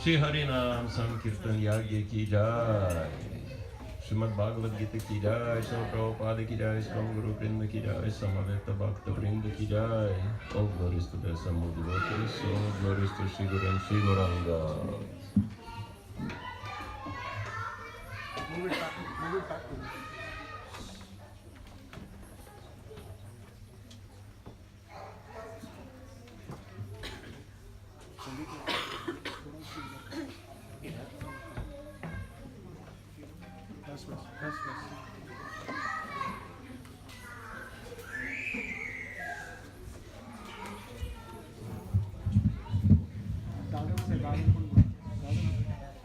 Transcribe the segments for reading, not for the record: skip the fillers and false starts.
श्री हरि नाम संकीर्तन यज्ञ की जय, श्रीमद् भागवत गीता की जय, श्री प्रभुपाद की जय, श्री गुरु वृंद की जय, समवेत भक्त वृंद की जय। All glories to the Assembled devotees, all glories to Sri Guru and Sri Gauranga.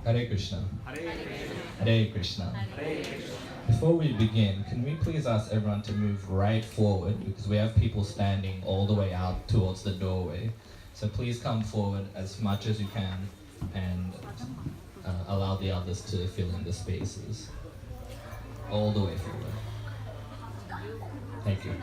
Hare Krishna. Hare Krishna. Before we begin, can we please ask everyone to move right forward because we have people standing all the way out towards the doorway. So please come forward as much as you can and allow the others to fill in the spaces. All the way forward. Thank you.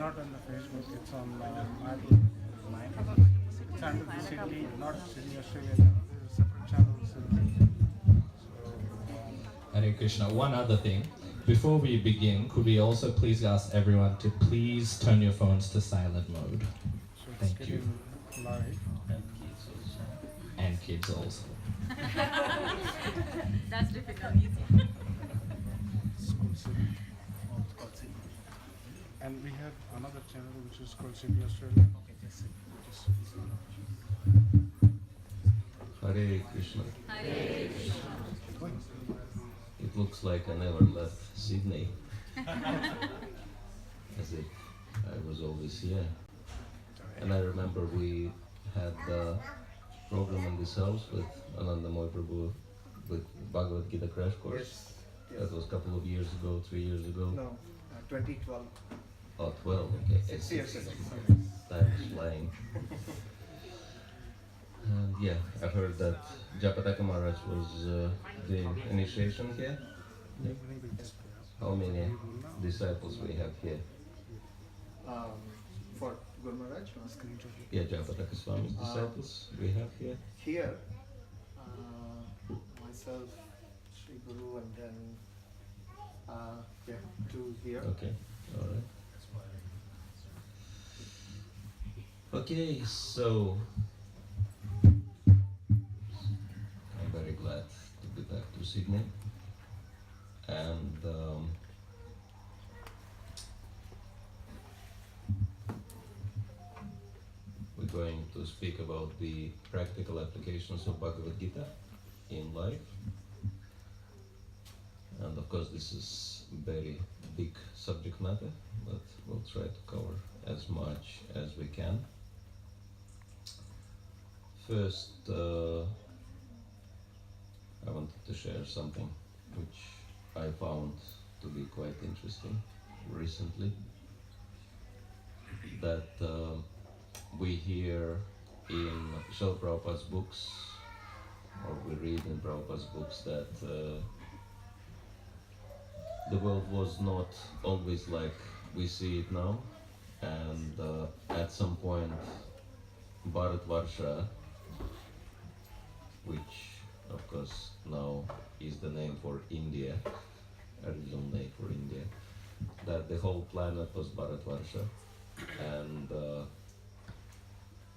not on the Facebook, it's on Apple. It's under the city, not Sydney, Australia. There's a separate channel. Hare Krishna. One other thing. Before we begin, could we also please ask everyone to please turn your phones to silent mode? So it's Thank you. getting live. And kids also. That's difficult, easy. It's called City. And we have another channel which is called City Australia. Okay, just Hare Krishna. Hare Krishna. It looks like I never left Sydney. As if I was always here. And I remember we had the program in this house with Anandamoy Prabhu with Bhagavat Gita crash course. Yes. That was a couple of years ago, 3 years ago. No, 2012. Oh, 12, okay. 6 years ago. Time is flying. And yeah, I heard that Japataka Maharaj was doing initiation here. Yeah. How many disciples we have here? For Guru Maharaj, Yeah, Japataka Swami's disciples we have here. here, myself, Sri Guru, and then, yeah, 2 here. Okay, alright. Okay, so I'm very glad to be back to Sydney. And we're going to speak about the practical applications of Bhagavad Gita in life. And of course this is very big subject matter, but we'll try to cover as much as we can. First, I wanted to share something which I found to be quite interesting recently. That we hear in Srila Prabhupada's books, or we read in Prabhupada's books, that the world was not always like we see it now, and at some point Bharatvarsha, which of course now is the name for India, original name for India, that the whole planet was Bharatvarsha, and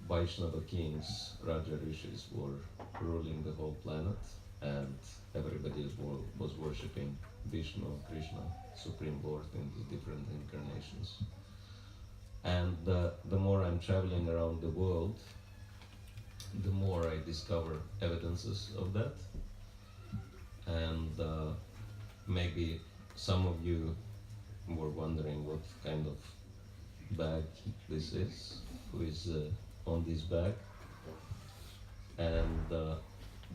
Vaishnava kings, Raja Rishis, were ruling the whole planet, and everybody was worshipping Vishnu, Krishna, Supreme Lord in his different incarnations. And the more I'm traveling around the world, the more I discover evidences of that. And maybe some of you were wondering what kind of bag this is, who is on this bag. And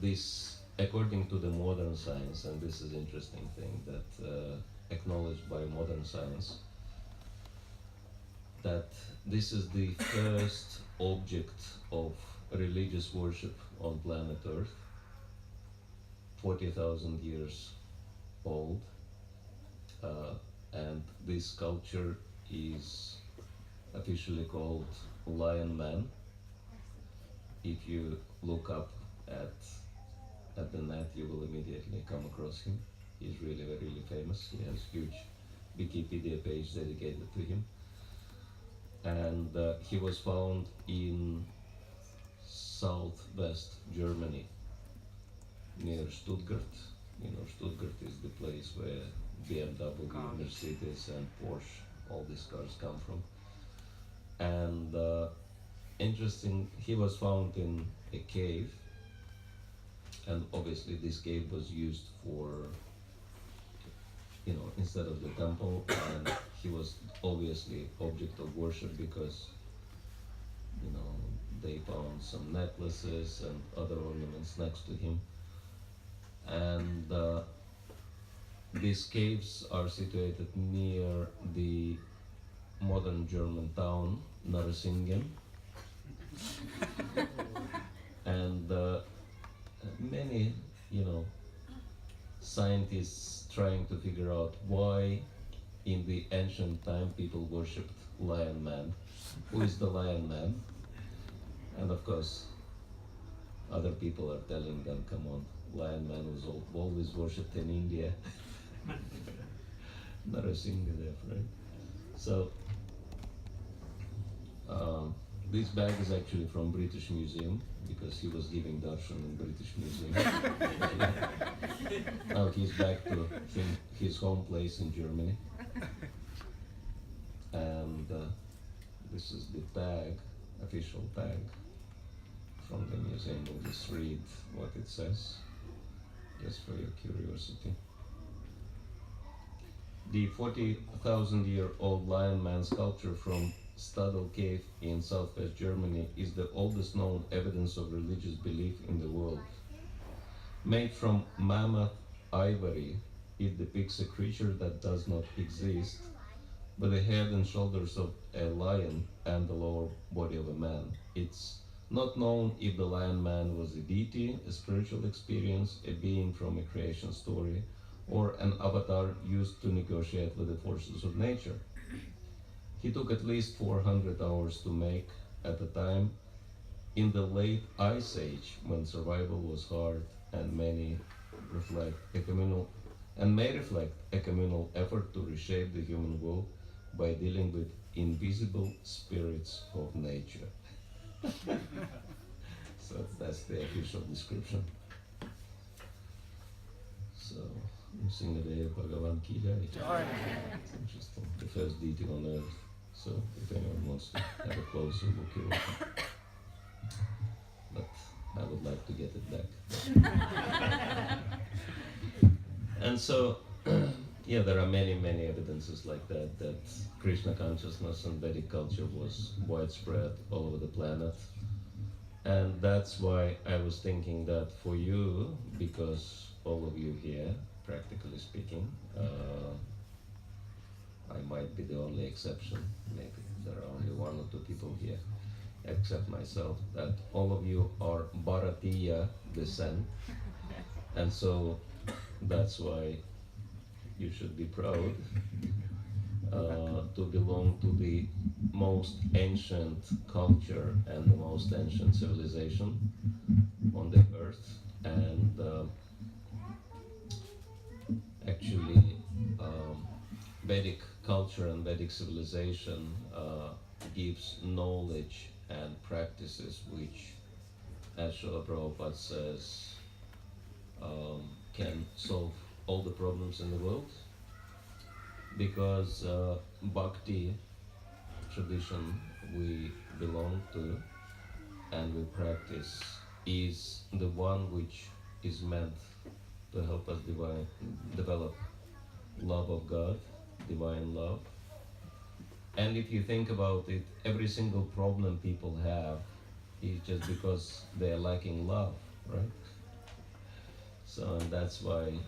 this, according to the modern science, and this is an interesting thing that acknowledged by modern science, that this is the first object of religious worship on planet Earth, 40,000 years old, and this sculpture is officially called Lion Man. If you look up at the net, you will immediately come across him. He's really, really famous. He has huge Wikipedia page dedicated to him. And he was found in southwest Germany, near Stuttgart. You know, Stuttgart is the place where BMW, Mercedes and Porsche, all these cars come from. And interesting, he was found in a cave, and obviously this cave was used for, you know, instead of the temple, and he was obviously object of worship because, you know, they found some necklaces and other ornaments next to him. And these caves are situated near the modern German town Narsingen. And many, you know, scientists trying to figure out why in the ancient time people worshipped Lion Man. Who is the Lion Man? And of course, other people are telling them, come on, Lion Man was always worshipped in India. Narasimha, right? So, this bag is actually from British Museum because he was giving darshan in British Museum. Now he's back to his home place in Germany. And this is the tag, official tag from the museum. We'll just read what it says, just for your curiosity. The 40,000-year-old Lion Man sculpture from Stadel Cave in southwest Germany is the oldest known evidence of religious belief in the world. Made from mammoth ivory, it depicts a creature that does not exist, with the head and shoulders of a lion and the lower body of a man. It's not known if the Lion Man was a deity, a spiritual experience, a being from a creation story, or an avatar used to negotiate with the forces of nature. He took at least 400 hours to make at a time in the late Ice Age, when survival was hard and may reflect a communal effort to reshape the human world by dealing with invisible spirits of nature. So that's the official description. So, I'm singing the Bhagavat Gita. It's interesting. The first deity on earth. So, if anyone wants to have a closer look, you're welcome. But I would like to get it back. And so, yeah, there are many evidences like that Krishna consciousness and Vedic culture was widespread all over the planet. And that's why I was thinking that for you, because all of you here, practically speaking, I might be the only exception, maybe there are only one or two people here, except myself, that all of you are Bharatiya descent, and so that's why you should be proud to belong to the most ancient culture and the most ancient civilization on the earth. And actually, Vedic culture and Vedic civilization gives knowledge and practices which, as Srila Prabhupada says, can solve all the problems in the world, because Bhakti tradition we belong to and we practice is the one which is meant to help us develop love of God, divine love. And if you think about it, every single problem people have is just because they are lacking love, right? So, and that's why,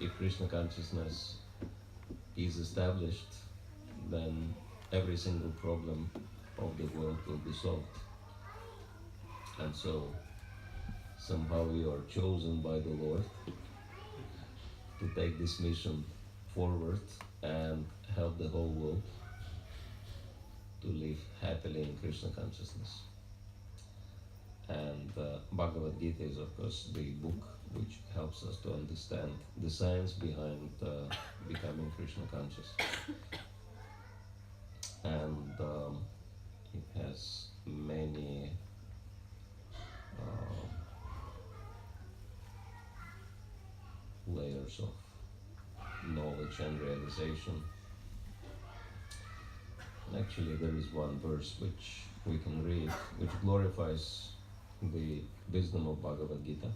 if Krishna consciousness is established, then every single problem of the world will be solved. And so, somehow we are chosen by the Lord to take this mission forward and help the whole world to live happily in Krishna consciousness. And Bhagavad Gita is, of course, the book which helps us to understand the science behind becoming Krishna conscious. And it has many layers of knowledge and realization. And actually, there is one verse which we can read, which glorifies the wisdom of Bhagavad Gita.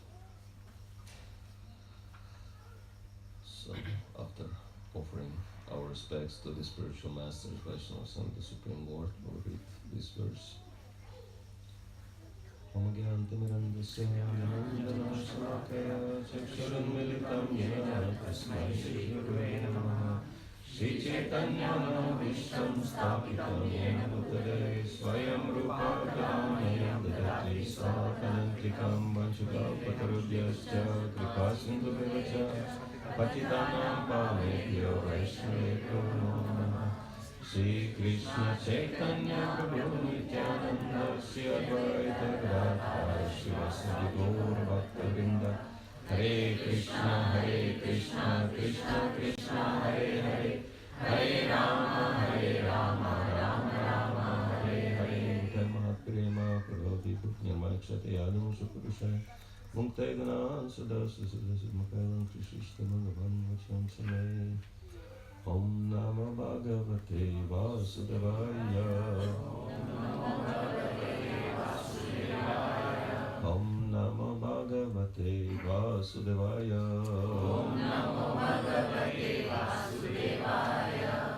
So, after offering our respects to the spiritual masters, Vaishnavas, and the Supreme Lord, we'll read this verse. Om Gyantimirandasya Nandana Chakshuranmilitam Yena Tasmai Shri Gurave Namaha Shri Chaitanya Manavishtam Sthapitam Yena Bhutale Swayam Rupa Kadamaya Dadati Svakanantrikam Vanchukalpatarubhyascha Kripa Sindhu Vivacha Patitanam Pavanebhyo Vaishnavebhyo Namo Namah. Shri Krishna Chaitanya Prabhu Nityananda Shri Advaita Gadadhara Shivasadi Gaur Bhakta-vrinda. Hare Krishna Krishna Krishna Hare Hare, Hare Rama Rama Rama Hare Hare. Dhamma Prema Prabhuti Nirmakshate Yadam Supurusha Mukta Ganan Sadasa Sadasa Makalam Krishishta Mangavan Vacham Samay. Om Namo Bhagavate Vasudevaya. Om Namo Bhagavate Vasudevaya. Om Namo Bhagavate Vasudevaya.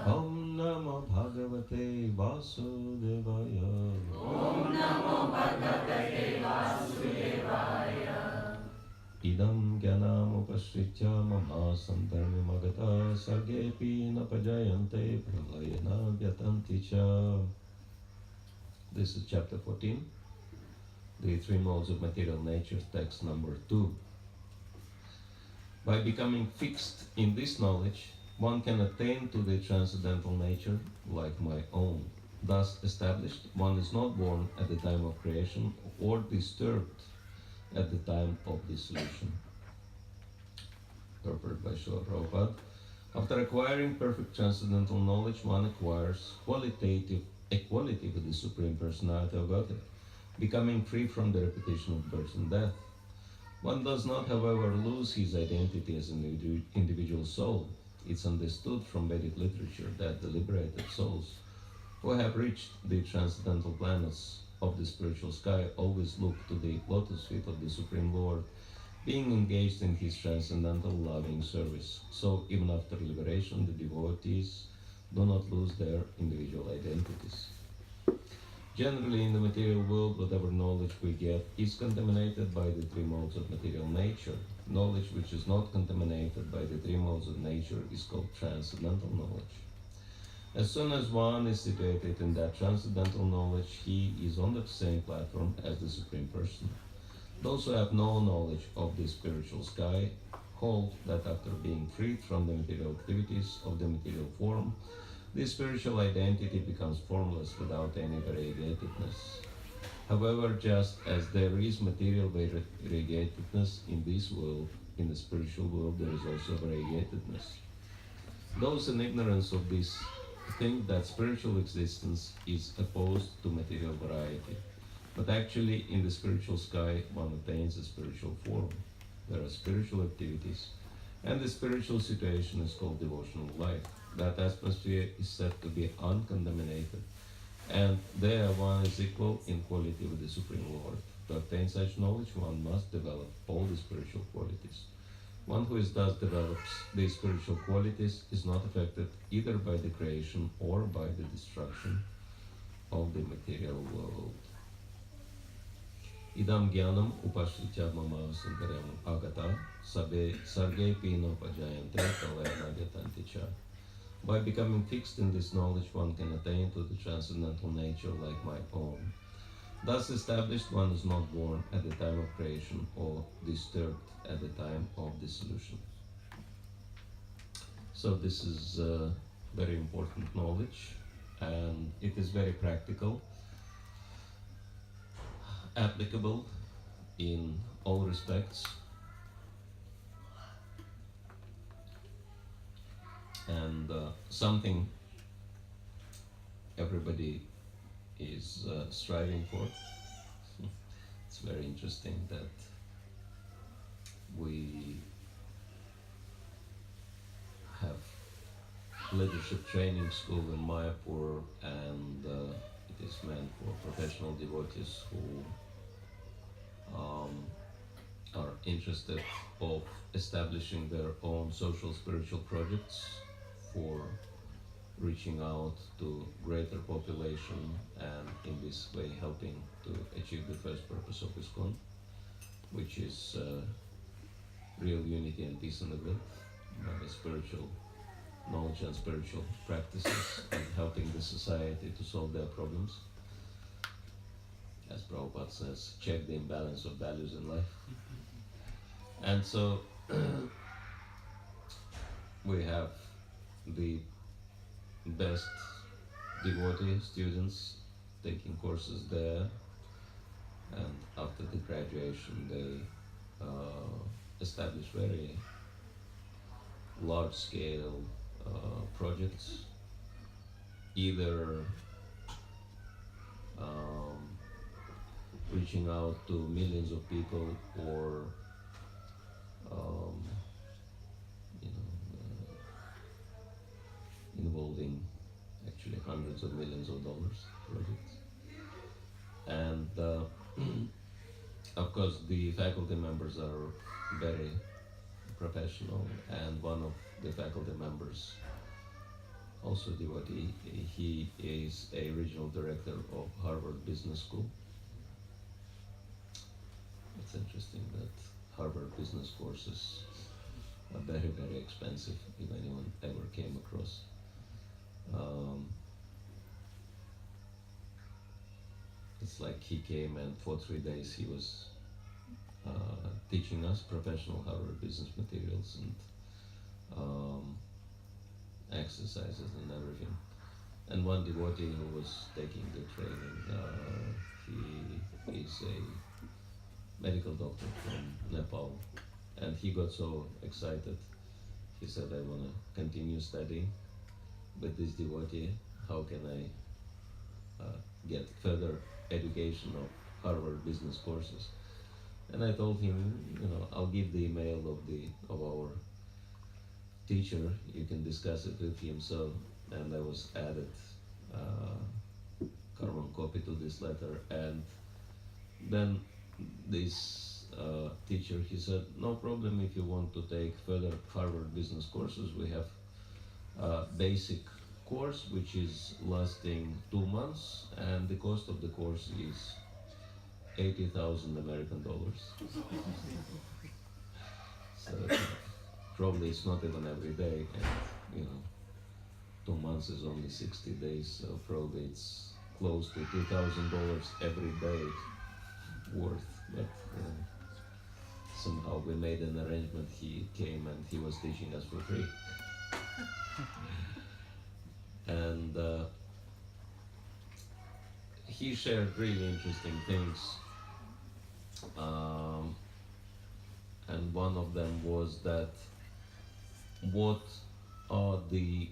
Om Namo Bhagavate Vasudevaya. Om Namo Bhagavate Vasudevaya. Idam Gyanam Upasritya Mama Santarmi Magata Sargepi Napajayante Pralayana Vyatanti Cha. This is chapter 14. The three modes of material nature, text number 2. By becoming fixed in this knowledge, one can attain to the transcendental nature like my own. Thus established, one is not born at the time of creation or disturbed at the time of dissolution. Purport by Srila Prabhupada. After acquiring perfect transcendental knowledge, one acquires qualitative equality with the Supreme Personality of Godhead, becoming free from the repetition of birth and death. One does not, however, lose his identity as an individual soul. It's understood from Vedic literature that the liberated souls who have reached the transcendental planets of the spiritual sky always look to the lotus feet of the Supreme Lord, being engaged in his transcendental loving service. So even after liberation, the devotees do not lose their individual identities. Generally, in the material world, whatever knowledge we get is contaminated by the three modes of material nature. Knowledge which is not contaminated by the three modes of nature is called transcendental knowledge. As soon as one is situated in that transcendental knowledge, he is on the same platform as the Supreme Person. Those who have no knowledge of the spiritual sky hold that after being freed from the material activities of the material form, the spiritual identity becomes formless without any variegatedness. However, just as there is material variegatedness in this world, in the spiritual world there is also variegatedness. Those in ignorance of this think that spiritual existence is opposed to material variety. But actually, in the spiritual sky, one attains a spiritual form. There are spiritual activities, and the spiritual situation is called devotional life. That atmosphere is said to be uncontaminated, and there one is equal in quality with the Supreme Lord. To obtain such knowledge, one must develop all the spiritual qualities. One who thus develops these spiritual qualities is not affected either by the creation or by the destruction of the material world. Idam Gyanam Upashritya Mama Sankaryam Agata Sabe Sarge Pino Pajayante Kalayana Vyatanticha. By becoming fixed in this knowledge, one can attain to the transcendental nature like my own. Thus established, one is not born at the time of creation or disturbed at the time of dissolution. So this is very important knowledge, and it is very practical, applicable in all respects, and something everybody is striving for. It's very interesting that we have leadership training school in Mayapur, and it is meant for professional devotees who are interested of establishing their own social spiritual projects for reaching out to greater population, and in this way helping to achieve the first purpose of ISKCON, which is real unity and peace in the world by spiritual knowledge and spiritual practices, and helping the society to solve their problems. As Prabhupada says, check the imbalance of values in life. And so we have the best devotee students taking courses there, and after the graduation they establish very large-scale projects, either reaching out to millions of people or you know, involving actually hundreds of millions of dollars projects. And of course the faculty members are very professional, and one of the faculty members, also devotee, he is a regional director of Harvard Business School. It's interesting that Harvard business courses are very, very expensive, if anyone ever came across. It's like he came and for 3 days he was teaching us professional Harvard business materials and exercises and everything. And one devotee who was taking the training, he is a medical doctor from Nepal, and he got so excited. He said, I want to continue studying with this devotee. How can I get further education of Harvard business courses? And I told him, I'll give the email of our teacher. You can discuss it with him. So, and I was added carbon copy to this letter. And then this teacher, he said, no problem if you want to take further Harvard business courses. We have a basic course which is lasting 2 months, and the cost of the course is 80,000 American dollars. So probably it's not even every day, and 2 months is only 60 days, so probably it's close to $2,000 every day worth. But somehow we made an arrangement. He came and he was teaching us for free. And he shared really interesting things. And one of them was that what are the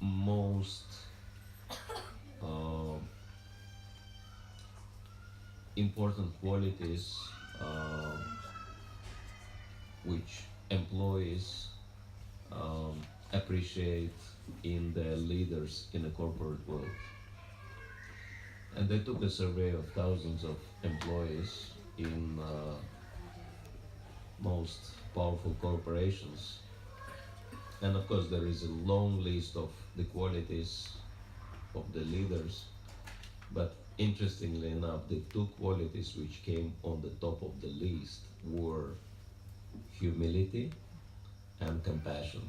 most important qualities which employees appreciate in their leaders in the corporate world. And they took a survey of thousands of employees in most powerful corporations. And of course there is a long list of the qualities of the leaders, but interestingly enough, the two qualities which came on the top of the list were humility and compassion.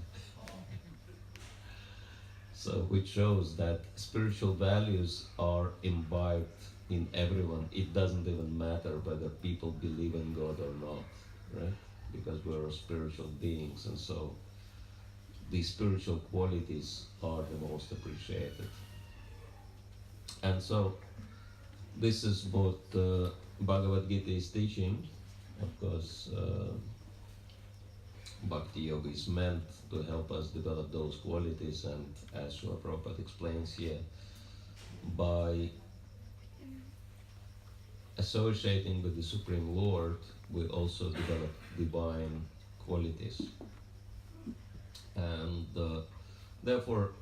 So, which shows that spiritual values are imbibed in everyone. It doesn't even matter whether people believe in God or not, right? Because we're spiritual beings, and so the spiritual qualities are the most appreciated. And so, this is what Bhagavat Gita is teaching. Of course, Bhakti Yoga is meant to help us develop those qualities, and as Srila Prabhupada explains here, by associating with the Supreme Lord, we also develop divine qualities. And therefore,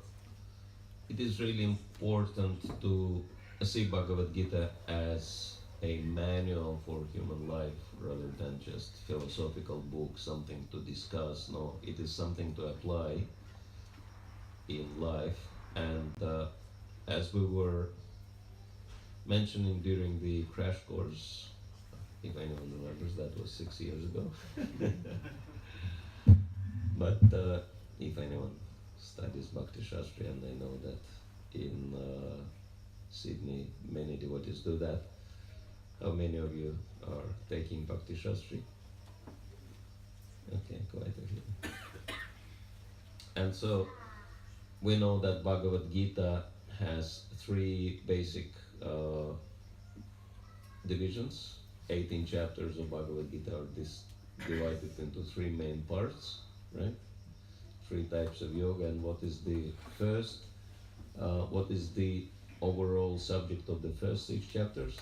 it is really important to see Bhagavad Gita as a manual for human life rather than just philosophical book, something to discuss. No, it is something to apply in life. And as we were mentioning during the crash course, if anyone remembers, that was 6 years ago. But if anyone studies Bhakti Shastri, and I know that in Sydney many devotees do that. How many of you are taking Bhakti Shastri? Okay, quite a few. And so we know that Bhagavat Gita has three basic divisions. 18 chapters of Bhagavad Gita are divided into three main parts, right? Three types of yoga. And what is the first? What is the overall subject of the first 6 chapters?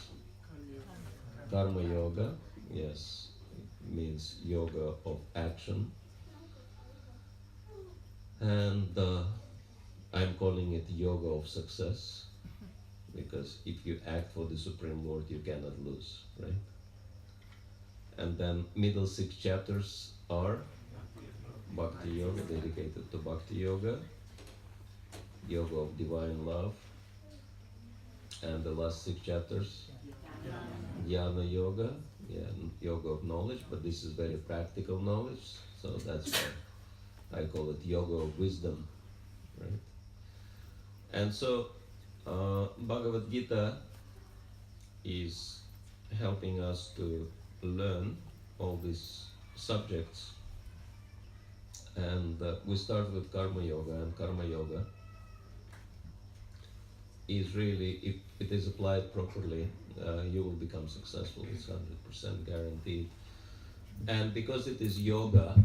Karma yoga. Yes, it means yoga of action. And I'm calling it yoga of success, because if you act for the Supreme Lord, you cannot lose, right? And then middle 6 chapters are Bhakti Yoga, dedicated to Bhakti Yoga, Yoga of Divine Love, and the last 6 chapters, Jnana Yoga, Yoga of Knowledge, but this is very practical knowledge, so that's why I call it Yoga of Wisdom, right? And so Bhagavad Gita is helping us to learn all these subjects. And we start with Karma Yoga, and Karma Yoga is really, if it is applied properly, you will become successful. It's 100% guaranteed. And because it is yoga,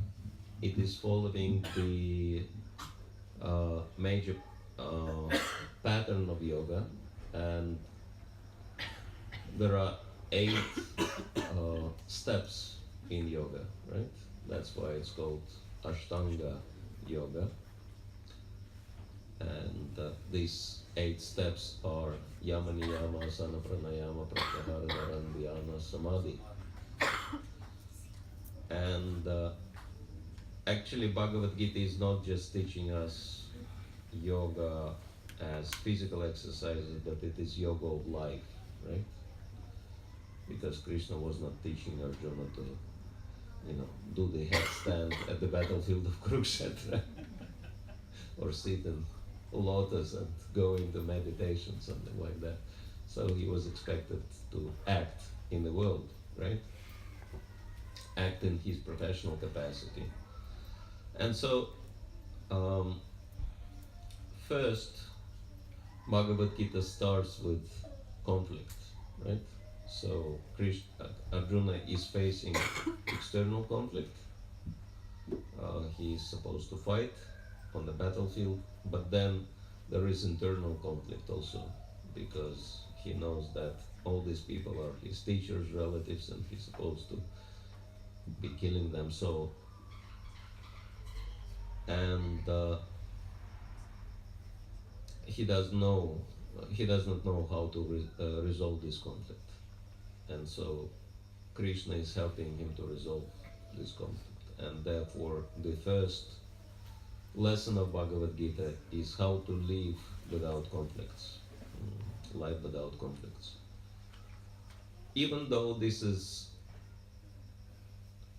it is following the major pattern of yoga, and there are 8 steps in yoga, right? That's why it's called Ashtanga Yoga. And these 8 steps are Yama Niyama Asana Pranayama Pratyahara Dharan Dhyana Samadhi. And actually Bhagavad Gita is not just teaching us yoga as physical exercises, but it is yoga of life, right? Because Krishna was not teaching Arjuna to, do the headstand at the battlefield of Kurukshetra or sit in lotus and go into meditation, something like that. So he was expected to act in the world, right? Act in his professional capacity. And so, first, Bhagavad Gita starts with conflict, right? So Arjuna is facing external conflict. He is supposed to fight on the battlefield, but then there is internal conflict also, because he knows that all these people are his teachers, relatives, and he's supposed to be killing them. So, and he does not know how to resolve this conflict. And so Krishna is helping him to resolve this conflict. And therefore the first lesson of Bhagavad Gita is how to live without conflicts, life without conflicts. Even though this is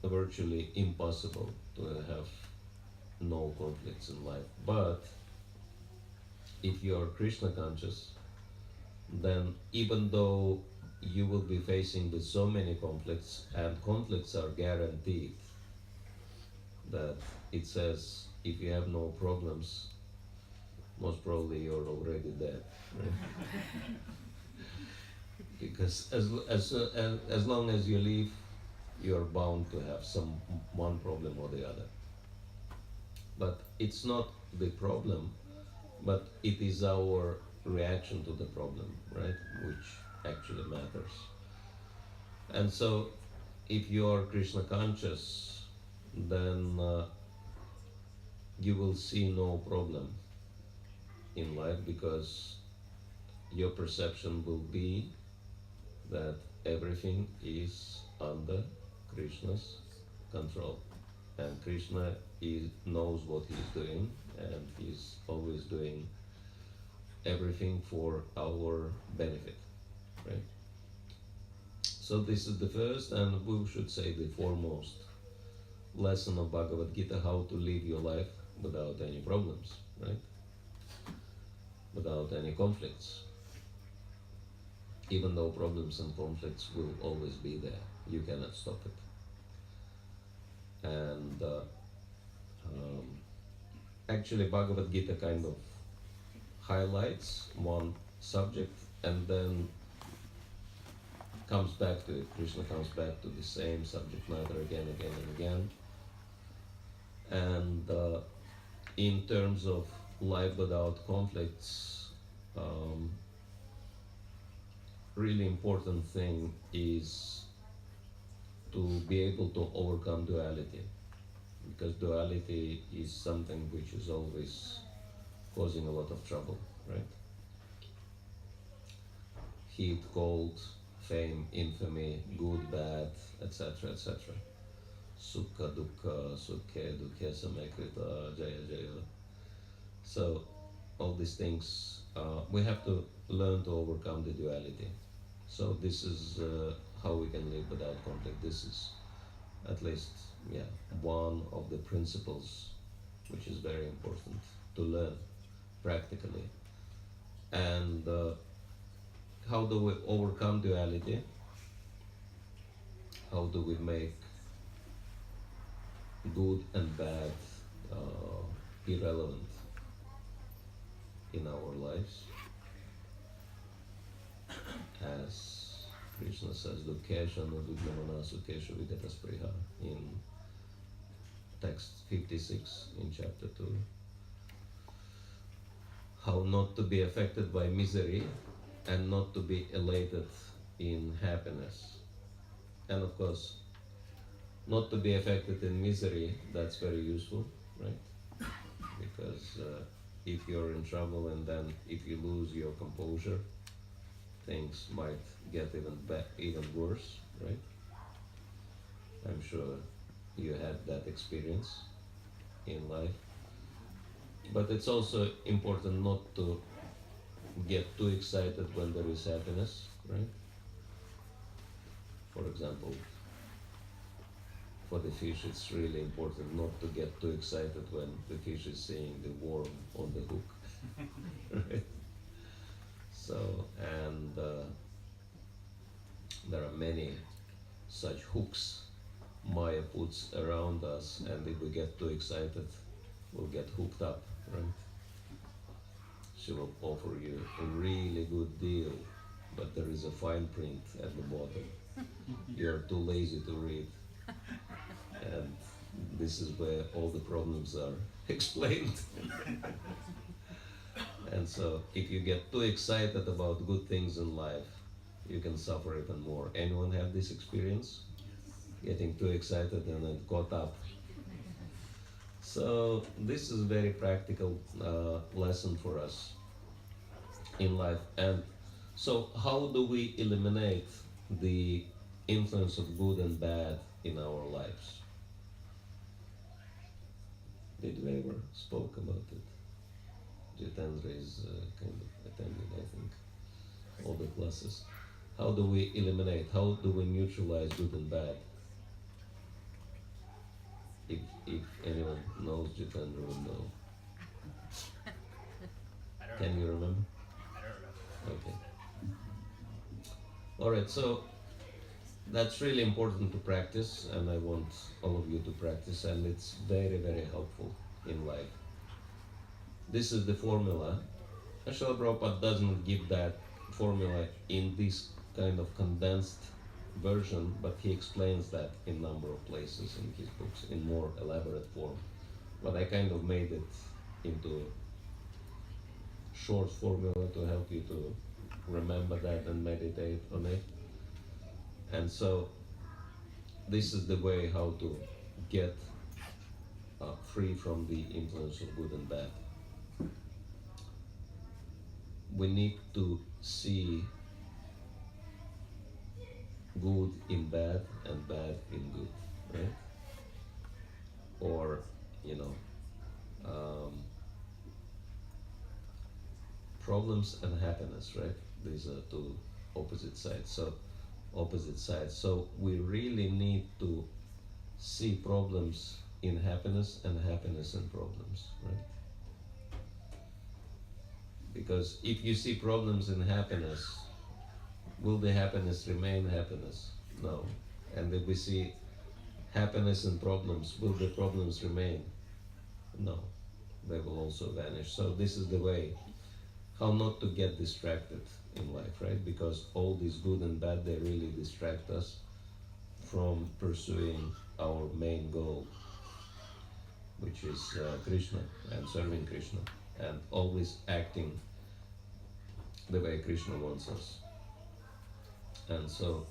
virtually impossible to have no conflicts in life, but if you are Krishna conscious, then even though you will be facing with so many conflicts, and conflicts are guaranteed, that it says if you have no problems, most probably you're already dead, right? Because as long as you live, you're bound to have one problem or the other. But it's not the problem, but it is our reaction to the problem, right, which actually matters. And so if you are Krishna conscious, then you will see no problem in life, because your perception will be that everything is under Krishna's control, and Krishna knows what he's doing, and he's always doing everything for our benefit, right? So this is the first, and we should say the foremost lesson of Bhagavad Gita, how to live your life without any problems, right? Without any conflicts. Even though problems and conflicts will always be there, you cannot stop it. And actually Bhagavat Gita kind of highlights one subject and then comes back to it. Krishna comes back to the same subject matter again and again. And in terms of life without conflicts, really important thing is to be able to overcome duality, because duality is something which is always causing a lot of trouble, right? Heat, cold, fame, infamy, good, bad, etc., etc. Sukha, dukkha, sukhe, dukkhe, samekrita, jaya, jaya. So, all these things, we have to learn to overcome the duality. So this is how we can live without conflict. This is at least, one of the principles which is very important to learn practically. And how do we overcome duality? How do we make good and bad irrelevant in our lives? As Krishna says, Dukkesha nududnamana sukesha vigataspriha in text 56 in chapter 2. How not to be affected by misery and not to be elated in happiness. And of course, not to be affected in misery, that's very useful, right? Because if you're in trouble and then if you lose your composure, things might get even worse, right? I'm sure you had that experience in life. But it's also important not to get too excited when there is happiness, right? For example, for the fish, it's really important not to get too excited when the fish is seeing the worm on the hook, right? So, and there are many such hooks Maya puts around us, and if we get too excited, we'll get hooked up, right? She will offer you a really good deal, but there is a fine print at the bottom. You're too lazy to read. And this is where all the problems are explained. And so if you get too excited about good things in life, you can suffer even more. Anyone have this experience? Getting too excited and then caught up. So this is a very practical lesson for us in life. And so how do we eliminate the influence of good and bad in our lives? Did we ever spoke about it? Jitendra is kind of attending, I think, all the classes. How do we eliminate, how do we neutralize good and bad? If anyone knows, Jitendra will know. Can you remember? I don't remember. Okay. Alright, so that's really important to practice, and I want all of you to practice, and it's very, very helpful in life. This is the formula. Srila Prabhupada doesn't give that formula in this kind of condensed version, but he explains that in a number of places in his books in more elaborate form. But I kind of made it into short formula to help you to remember that and meditate on it. And so this is the way how to get free from the influence of good and bad. We need to see good in bad and bad in good, right? Or, problems and happiness, right? These are two opposite sides. So we really need to see problems in happiness and happiness in problems, right? Because if you see problems in happiness, will the happiness remain happiness? No. And if we see happiness in problems, will the problems remain? No. they will also vanish. So this is the way how not to get distracted in life, right? Because all this good and bad, they really distract us from pursuing our main goal, which is Krishna and serving Krishna and always acting the way Krishna wants us. And so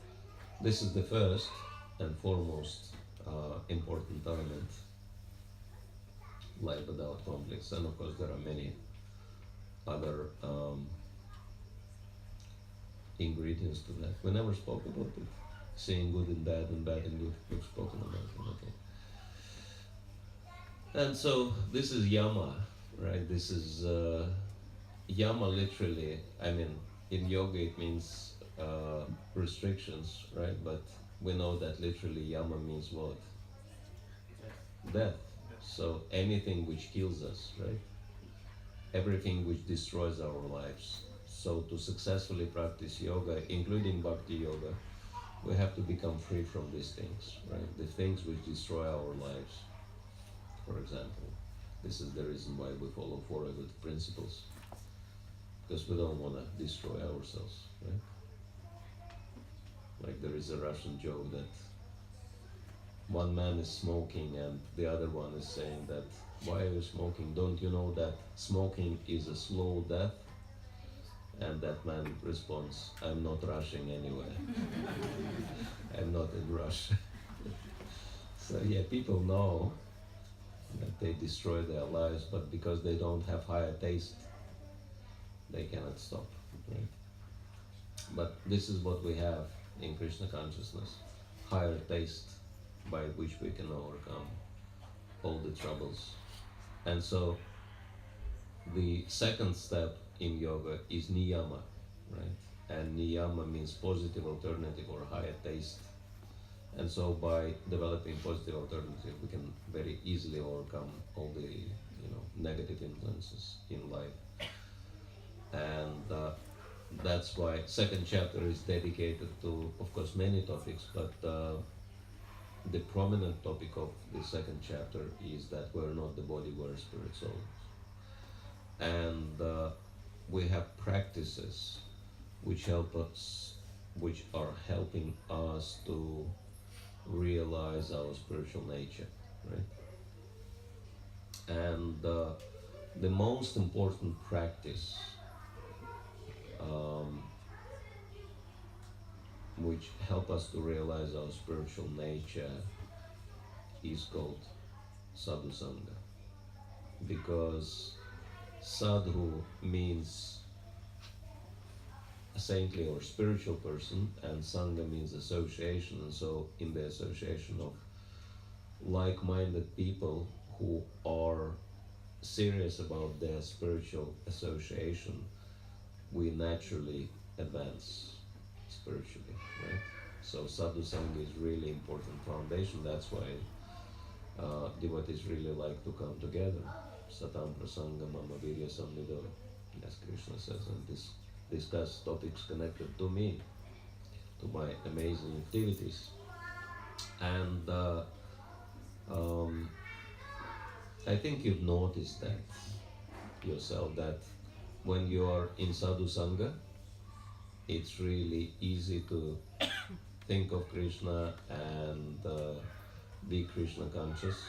this is the first and foremost important element, life without conflicts. And of course there are many other ingredients to that. We never spoke about it. Seeing good and bad and good, we've spoken about it, okay. And so this is yama, right? This is yama literally, I mean, in yoga it means restrictions, right? But we know that literally yama means what? Death. So anything which kills us, right? Everything which destroys our lives. So to successfully practice yoga, including bhakti yoga, we have to become free from these things, right? The things which destroy our lives, for example. This is the reason why we follow four good principles, because we don't want to destroy ourselves, right? Like there is a Russian joke that one man is smoking and the other one is saying that, why are you smoking? Don't you know that smoking is a slow death? And that man responds, I'm not rushing anyway. I'm not in rush. So yeah, people know that they destroy their lives, but because they don't have higher taste, they cannot stop, right? But this is what we have in Krishna consciousness, higher taste by which we can overcome all the troubles. And so the second step in yoga is niyama, right? And niyama means positive alternative or higher taste. And so by developing positive alternative, we can very easily overcome all the negative influences in life. And that's why second chapter is dedicated to, of course, many topics, but the prominent topic of the second chapter is that we're not the body, we're spirit souls. And we have practices which help us, which are helping us to realize our spiritual nature, right? And the most important practice which help us to realize our spiritual nature is called sadhu sangha, because sadhu means a saintly or spiritual person, and sangha means association. And so in the association of like-minded people who are serious about their spiritual association, we naturally advance spiritually, right? So sadhu sangha is really important foundation. That's why devotees really like to come together. Satam prasanga mama virya samnido, as Krishna says, and discuss topics connected to me, to my amazing activities. And I think you've noticed that yourself, that when you are in sadhu sangha, it's really easy to think of Krishna and be Krishna conscious.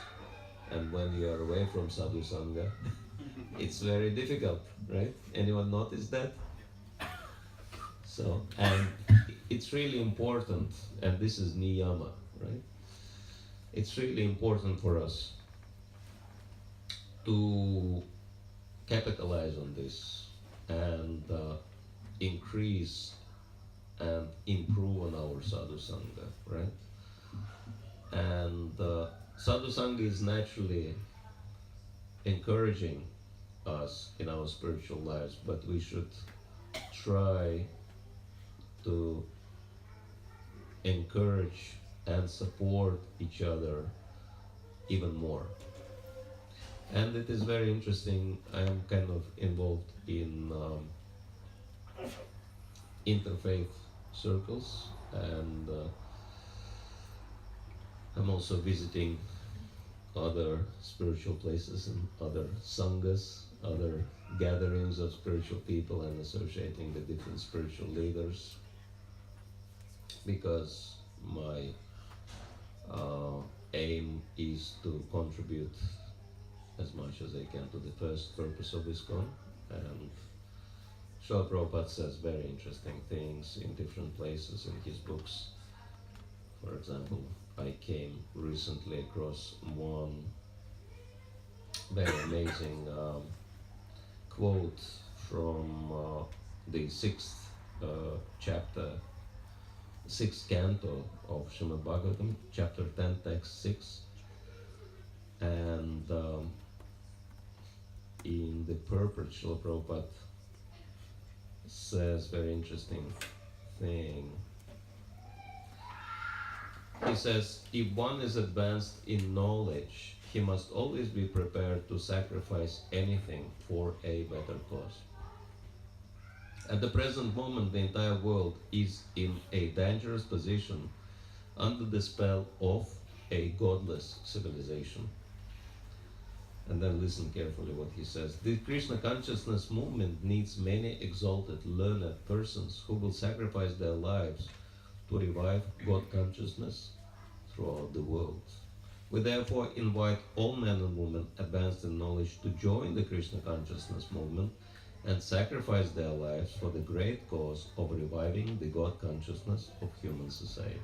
And when you are away from sadhu sangha, it's very difficult, right? Anyone notice that? So, and it's really important, and this is niyama, right? It's really important for us to capitalize on this and increase and improve on our sadhu sangha, right? And sadhu sangha is naturally encouraging us in our spiritual lives, but we should try to encourage and support each other even more. And it is very interesting. I am kind of involved in interfaith circles, and I'm also visiting other spiritual places and other sanghas, other gatherings of spiritual people, and associating with different spiritual leaders, because my aim is to contribute as much as I can to the first purpose of ISKCON. And Srila Prabhupada says very interesting things in different places in his books. For example, I came recently across one very amazing quote from the sixth chapter, sixth canto of Srimad Bhagavatam, chapter 10, text 6. And in the purport, Srila Prabhupada says very interesting thing. He says, if one is advanced in knowledge, he must always be prepared to sacrifice anything for a better cause. At the present moment, the entire world is in a dangerous position under the spell of a godless civilization. And then listen carefully what he says. The Krishna consciousness movement needs many exalted, learned persons who will sacrifice their lives to revive God consciousness throughout the world. We therefore invite all men and women advanced in knowledge to join the Krishna consciousness movement and sacrifice their lives for the great cause of reviving the God consciousness of human society.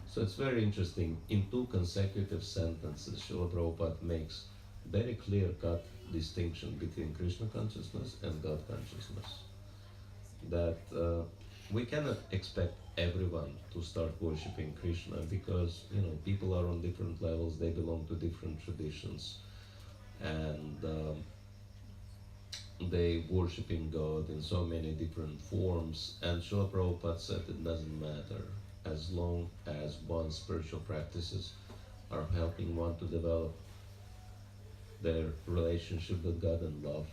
So it's very interesting. In two consecutive sentences, Srila Prabhupada makes very clear-cut distinction between Krishna consciousness and God consciousness. That we cannot expect everyone to start worshipping Krishna, because people are on different levels, they belong to different traditions, and they worshipping God in so many different forms. And Srila Prabhupada said it doesn't matter, as long as one's spiritual practices are helping one to develop their relationship with God and love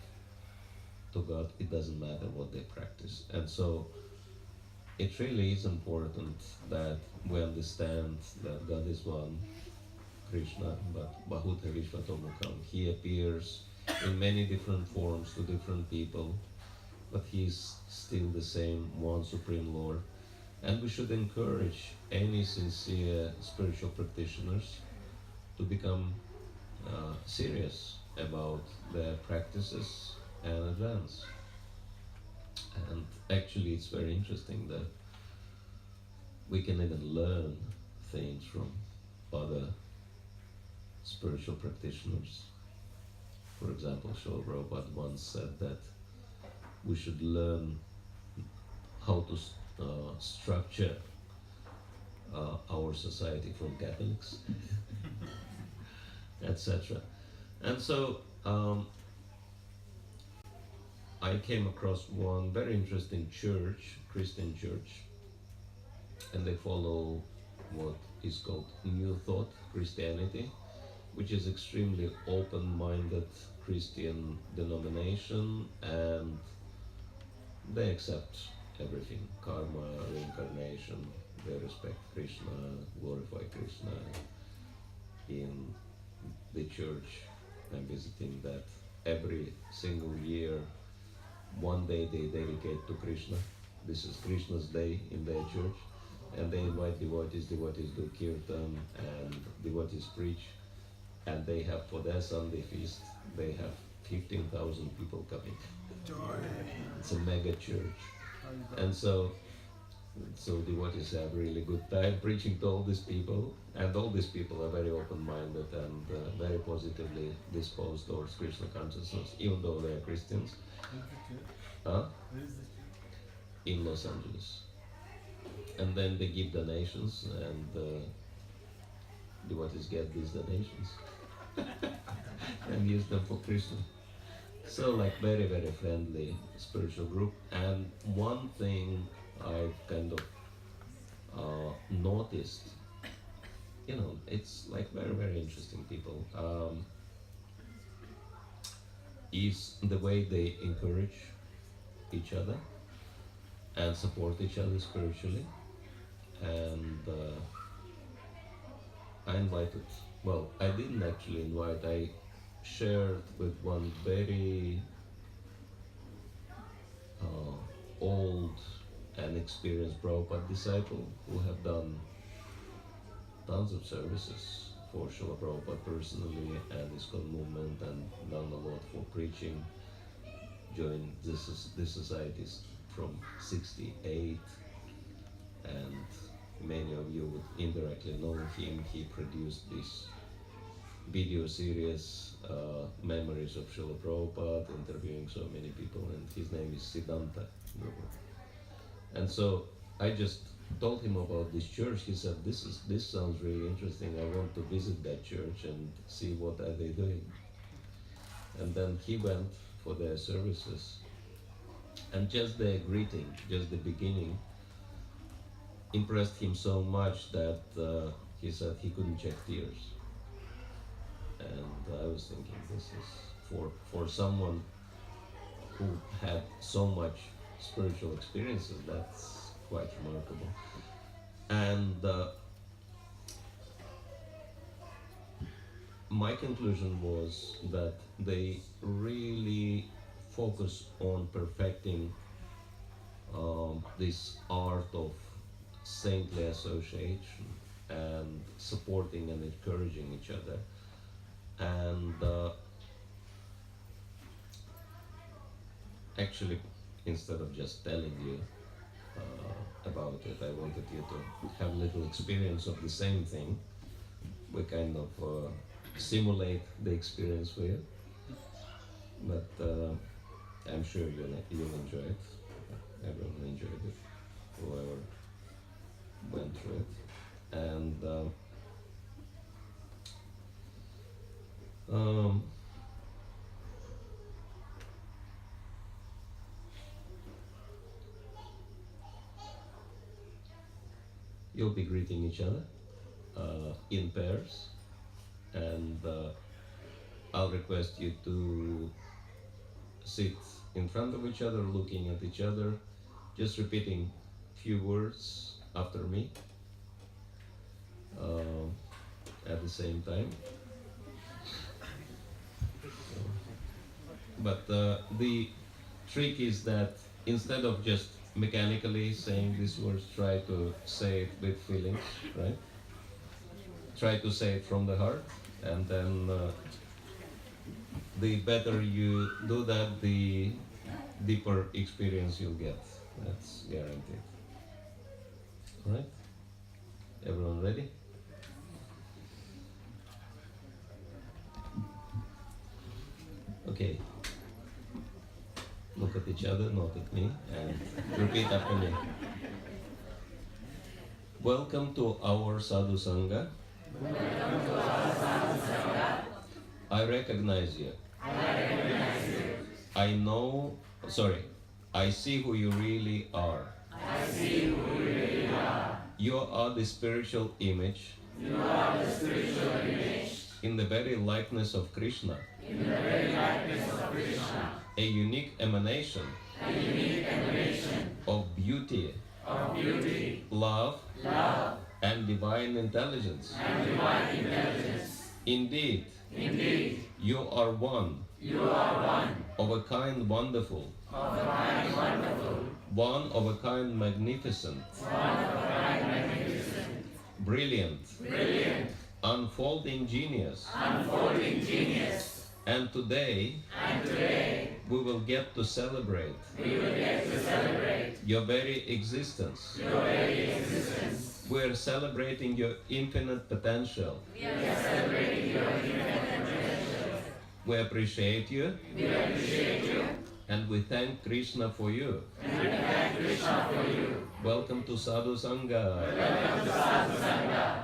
to God, it doesn't matter what they practice. And so it really is important that we understand that God is one, Krishna, but Bahuta Vishvatomukam. He appears in many different forms to different people, but He is still the same one Supreme Lord. And we should encourage any sincere spiritual practitioners to become serious about their practices and advance. And actually it's very interesting that we can even learn things from other spiritual practitioners. For example, Srila Prabhupada once said that we should learn how to structure our society from Catholics, etc. And so I came across one very interesting church, Christian church, and they follow what is called New Thought Christianity, which is extremely open-minded Christian denomination, and they accept everything, karma, reincarnation, they respect Krishna, glorify Krishna. In the church I'm visiting, that every single year, one day they dedicate to Krishna. This is Krishna's day in their church, and they invite devotees do kirtan, and devotees preach, and they have, for their Sunday feast, they have 15,000 people coming. It's a mega church. And so devotees have really good time preaching to all these people, and all these people are very open-minded and very positively disposed towards Krishna consciousness, even though they are Christians. In Los Angeles. And then they give donations, and devotees get these donations and use them for Krishna. So like very, very friendly spiritual group. And one thing I've kind of noticed, it's like very, very interesting people, is the way they encourage each other and support each other spiritually. And I invited well, I didn't actually invite, I shared with one very old and experienced Prabhupada disciple who have done tons of services for Srila Prabhupada personally and his movement, and done a lot for preaching, joined this societies from 68, and many of you would indirectly know him. He produced this video series, Memories of Srila Prabhupada, interviewing so many people, and his name is Siddhanta. And so I just told him about this church. He said, this sounds really interesting. I want to visit that church and see what are they doing. And then he went for their services. And just their greeting, just the beginning, impressed him so much that he said he couldn't check tears. And I was thinking, this is for someone who had so much spiritual experiences, that's quite remarkable. And my conclusion was that they really focus on perfecting this art of saintly association and supporting and encouraging each other. And actually, instead of just telling you about it, I wanted you to have a little experience of the same thing. We kind of simulate the experience for you, but I'm sure you'll enjoy it. Everyone enjoyed it, whoever went through it. And you'll be greeting each other in pairs, and I'll request you to sit in front of each other, looking at each other, just repeating few words after me at the same time. But the trick is that instead of just mechanically saying these words, try to say it with feelings, right? Try to say it from the heart, and then the better you do that, the deeper experience you'll get. That's guaranteed. All right? Everyone ready? Okay. Look at each other, not at me, and repeat after me. Welcome to our Sadhu Sangha. Welcome to our Sadhu Sangha. I recognize you. I see who you really are. You are the spiritual image. In the very likeness of Krishna. A unique emanation of beauty, love, and divine intelligence. Indeed, you are one. Of a kind wonderful. One of a kind magnificent. Brilliant. Unfolding genius. And today, we will get to celebrate your very existence. We are celebrating your infinite potential. We appreciate you. And we thank Krishna for you. Welcome to Sadhu Sangha.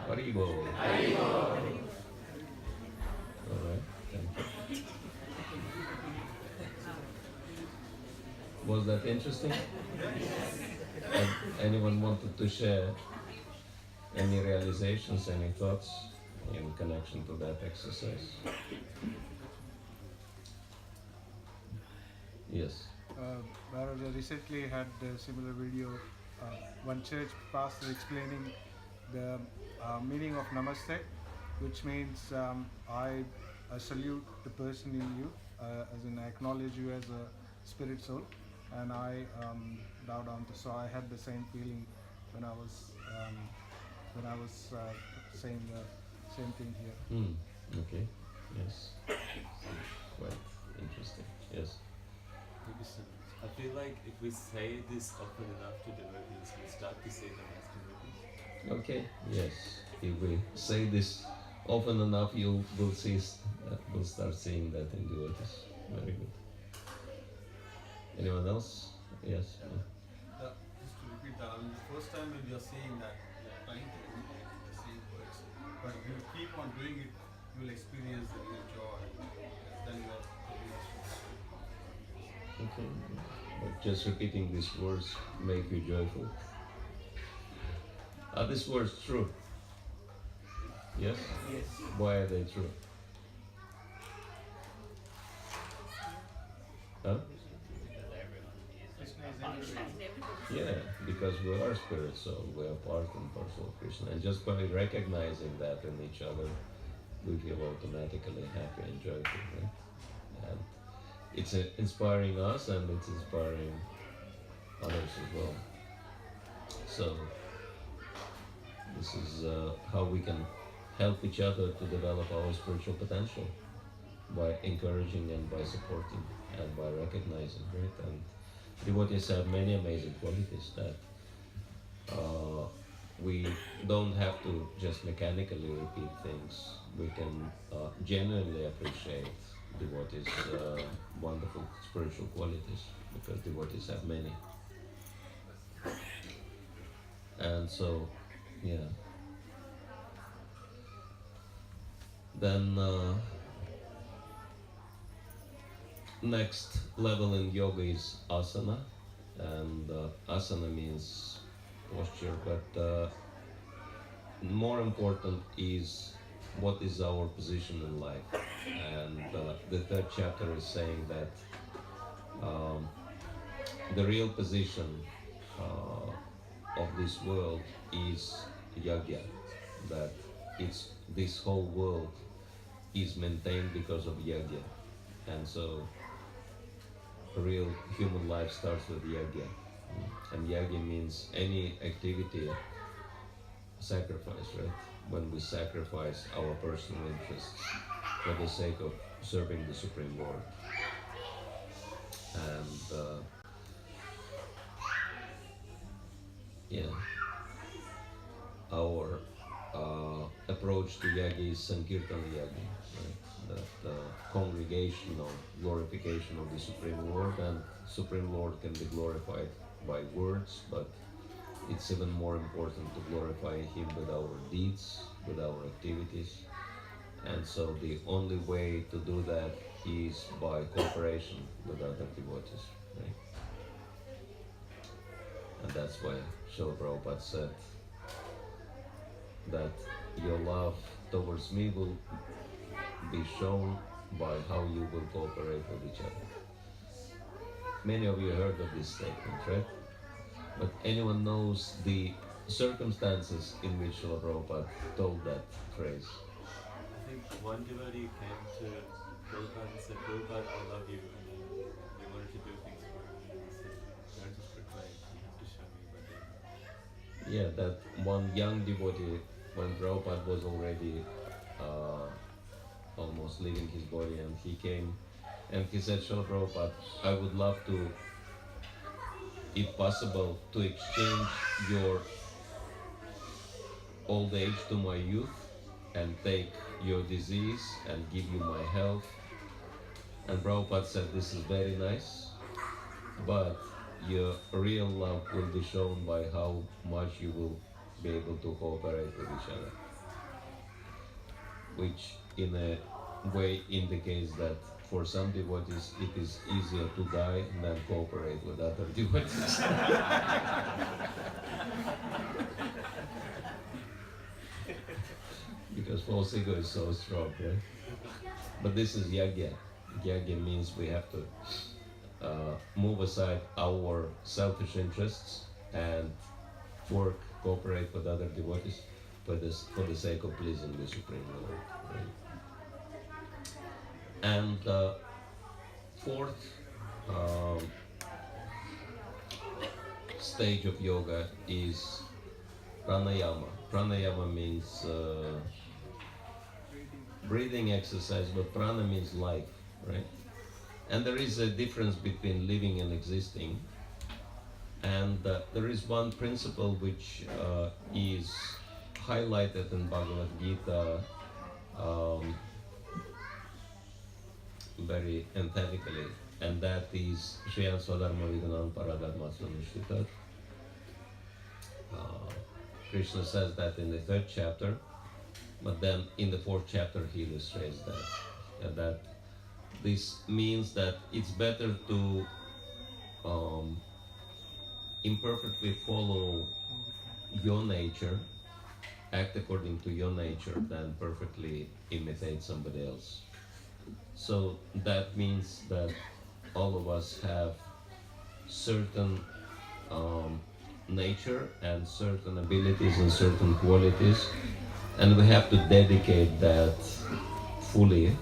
Haribo. All right, thank you. Was that interesting? Anyone wanted to share any realizations, any thoughts in connection to that exercise? Yes. Whereas I recently had a similar video, one church pastor explaining the meaning of Namaste, which means I salute the person in you, as in I acknowledge you as a spirit soul, and I bow down to. So I had the same feeling when I was saying the same thing here. Okay. Yes. Quite interesting. Yes. Thank you so much. I feel like if we say this often enough to devotees, we start to say them as devotees. Okay. Yes. If we say this often enough, you will see. We'll start seeing that in devotees. Very good. Anyone else? Yes. Just to repeat that, I mean, the first time when you're saying that, you're trying to imitate the same words, but if you keep on doing it, you will experience the real joy. Then you are Okay. But just repeating these words make you joyful. Are these words true? Yes? Yes. Why are they true? Huh? Yeah, because we are spirit soul, we are part and parcel of Krishna, and just by recognizing that in each other, we feel automatically happy and joyful, right? And it's inspiring us and it's inspiring others as well. So this is how we can help each other to develop our spiritual potential, by encouraging and by supporting and by recognizing, right? And devotees have many amazing qualities that we don't have to just mechanically repeat things. We can genuinely appreciate devotees' wonderful spiritual qualities, because devotees have many. And so, yeah. Then next level in yoga is asana, and asana means posture, but more important is what is our position in life. And the third chapter is saying that the real position of this world is yagya, that this whole world is maintained because of yagya. And so real human life starts with yagya. And yagya means any activity, sacrifice, right? When we sacrifice our personal interests for the sake of serving the Supreme Lord. And our approach to yagi is Sankirtana yagi, right? That congregational glorification of the Supreme Lord, and Supreme Lord can be glorified by words, but it's even more important to glorify Him with our deeds, with our activities. And so the only way to do that is by cooperation with other devotees, right? And that's why Srila Prabhupada said that your love towards me will be shown by how you will cooperate with each other. Many of you heard of this statement, right? But anyone knows the circumstances in which Srila Prabhupada told that phrase? I think one devotee came to Prabhupada and said, Prabhupada, I love you, and then they wanted to do things for him, and he said, don't just proclaim, you have to show me what they do. Yeah, that one young devotee, when Prabhupada was already almost leaving his body, and he came and he said, Srila Prabhupada, I would love to, if possible, to exchange your old age to my youth and take your disease and give you my health. And Prabhupada said, this is very nice, but your real love will be shown by how much you will be able to cooperate with each other. Which in a way indicates that for some devotees it is easier to die than cooperate with other devotees. Because false ego is so strong, right? But this is yagya. Yagya means we have to move aside our selfish interests and work, cooperate with other devotees for the sake of pleasing the Supreme Lord. Right? And fourth stage of yoga is pranayama. Pranayama means breathing exercise, but prana means life, right? And there is a difference between living and existing. And there is one principle which is highlighted in Bhagavat Gita very emphatically, and that is Shriyan Swadharma Vidanam Paradharma Sanushitat. Krishna says that in the 3rd chapter, but then in the 4th chapter he illustrates that this means that it's better to imperfectly follow your nature, act according to your nature, than perfectly imitate somebody else. So that means that all of us have certain nature and certain abilities and certain qualities, and we have to dedicate that fully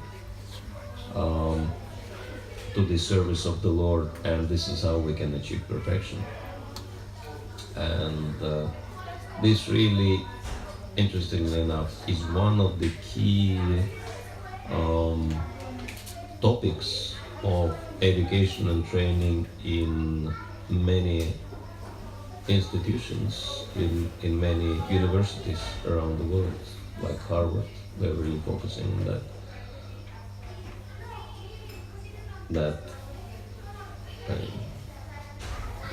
to the service of the Lord, and this is how we can achieve perfection. And this really, interestingly enough, is one of the key topics of education and training in many institutions, in many universities around the world, like Harvard. They're really focusing on that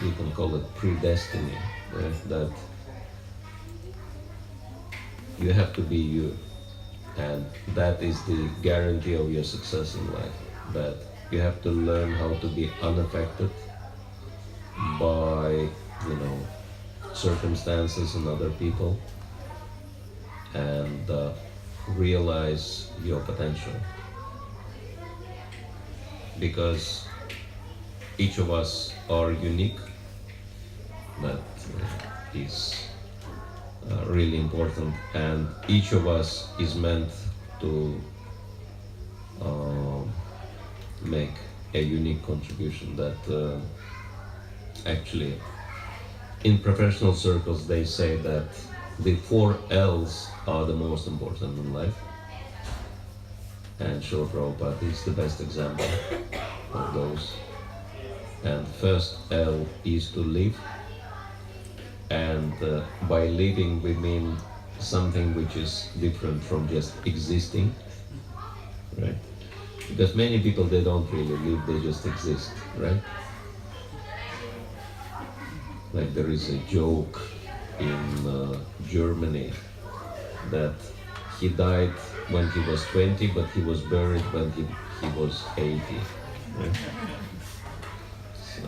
you can call it predestiny, right? That you have to be you, and that is the guarantee of your success in life. That you have to learn how to be unaffected by, circumstances and other people, and realize your potential. Because each of us are unique. That is really important, and each of us is meant to make a unique contribution. That actually, in professional circles, they say that the 4 L's are the most important in life, and Srila Prabhupada is the best example of those. And first L is to live, and by living we mean something which is different from just existing, right? Because many people, they don't really live, they just exist, right? Like there is a joke in Germany that he died when he was 20, but he was buried when he was 80, right? So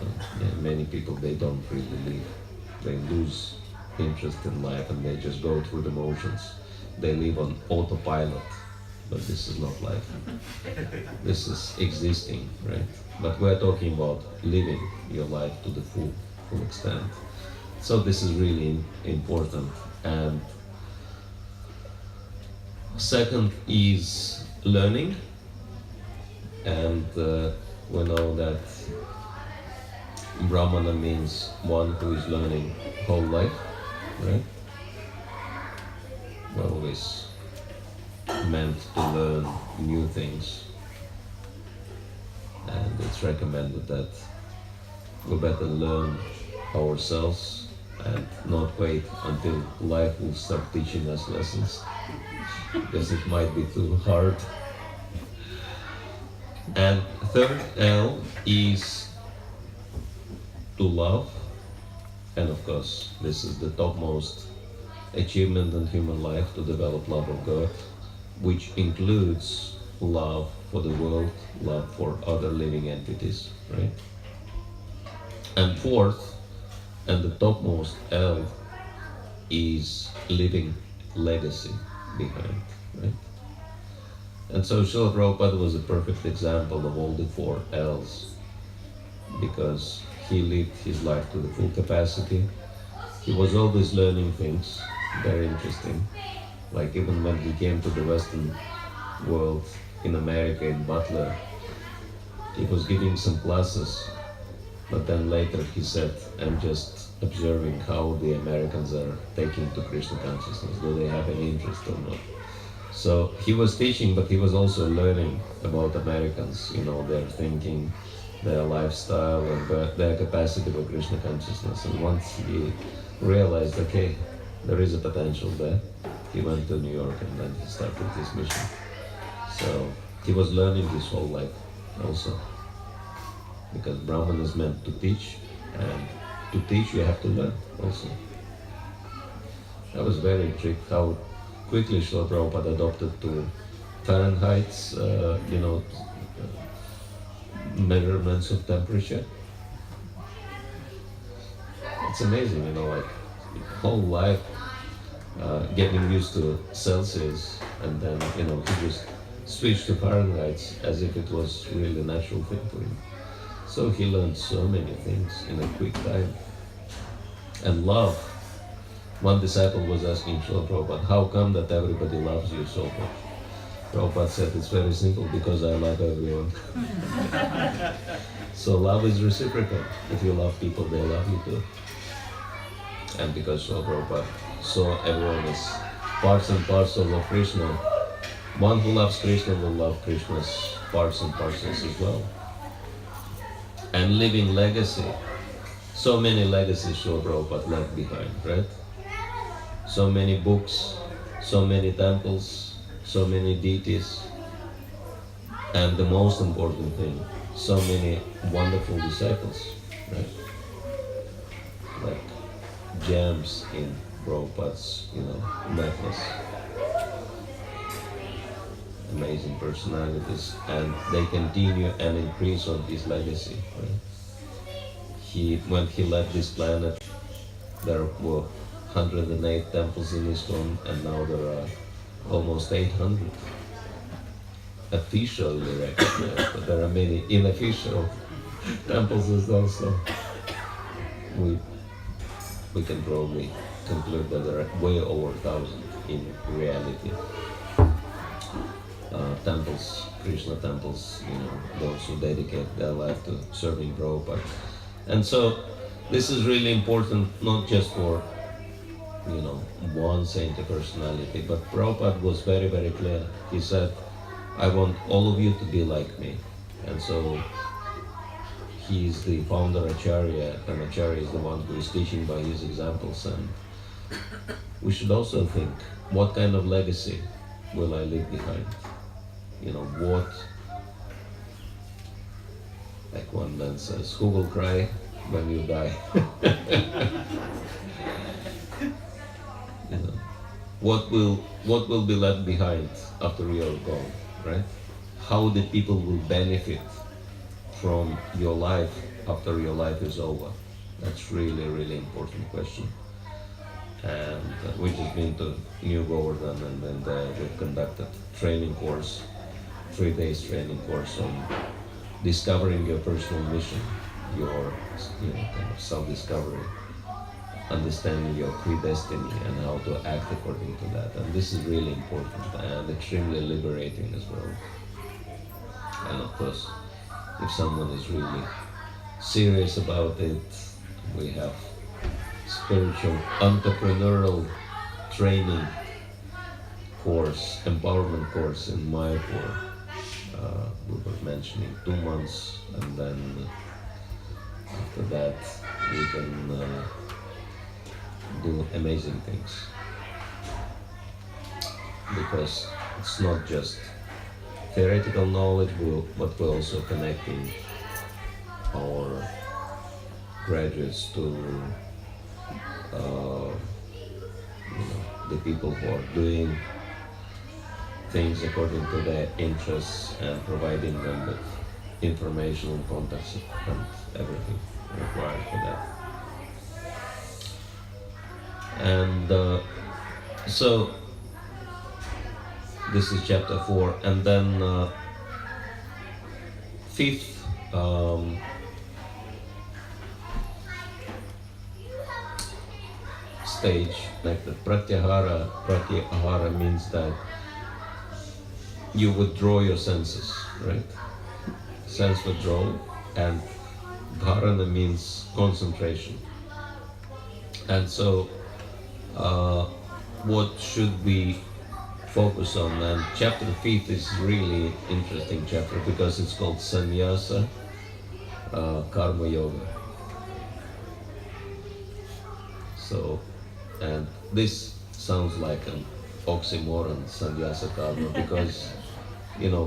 many people, they don't really live. They lose interest in life and they just go through the motions. They live on autopilot, but this is not life. This is existing, right? But we're talking about living your life to the full extent. So this is really important. And second is learning, and we know that Brahmana means one who is learning whole life, right? We're always meant to learn new things, and it's recommended that we better learn ourselves and not wait until life will start teaching us lessons, because it might be too hard. And third L is to love, and of course this is the topmost achievement in human life, to develop love of God, which includes love for the world, love for other living entities, right? And fourth, and the topmost L, is leaving legacy behind, right? And so Srila Prabhupada was a perfect example of all the 4 L's, because he lived his life to the full capacity. He was always learning things, very interesting. Like even when he came to the Western world in America, in Butler, he was giving some classes, but then later he said, I'm just observing how the Americans are taking to Krishna consciousness. Do they have any interest or not? So he was teaching, but he was also learning about Americans, their thinking, their lifestyle, and their capacity for Krishna consciousness. And once he realized, okay, there is a potential there, he went to New York and then he started his mission. So he was learning his whole life also, because Brahman is meant to teach, and to teach you have to learn also. I was very intrigued how quickly Srila Prabhupada adopted to Fahrenheit's, measurements of temperature. It's amazing, like whole life getting used to Celsius, and then he just switched to Fahrenheit as if it was really a natural thing for him. So he learned so many things in a quick time. And love. One disciple was asking Srila Prabhupada, how come that everybody loves you so much? Prabhupada said, it's very simple, because I love everyone. So love is reciprocal. If you love people, they love you too. And because Srila Prabhupada saw everyone as parts and parcels of Krishna, one who loves Krishna will love Krishna's parts and parcels as well. And living legacy. So many legacies Srila Prabhupada left behind, right? So many books, so many temples, so many deities, and the most important thing, so many wonderful disciples, right? Like gems in Prabhupada's, necklace. Amazing personalities, and they continue and increase on his legacy, right? When he left this planet, there were 108 temples in ISKCON, and now there are almost 800 officially recognized, but there are many unofficial temples as well. So we can probably conclude that there are way over 1,000 in reality. Temples, Krishna temples, those who dedicate their life to serving Prabhupada. And so this is really important, not just for one saintly personality, but Prabhupada was very, very clear. He said, I want all of you to be like me. And so he is the founder Acharya, and Acharya is the one who is teaching by his examples. And we should also think, what kind of legacy will I leave behind? What, like one man says, who will cry when you die? What will be left behind after you're gone, right? How the people will benefit from your life after your life is over? That's really, really important question. And we just been to New Govardhan, and then we've conducted training course, 3 days training course on discovering your personal mission, your kind of self-discovery, understanding your predestiny and how to act according to that. And this is really important and extremely liberating as well. And of course, if someone is really serious about it, we have spiritual entrepreneurial training course, empowerment course in Mayapur. We were mentioning 2 months, and then after that we can do amazing things, because it's not just theoretical knowledge, but we're also connecting our graduates to the people who are doing things according to their interests and providing them with information and contacts and everything required for that. And so this is chapter 4, and then 5th stage, like the pratyahara means that you withdraw your senses, right? Sense withdrawal, and dharana means concentration. And so, what should we focus on? And chapter 5 is really interesting chapter because it's called Sannyasa Karma Yoga. So, and this sounds like an oxymoron, sannyasa karma, because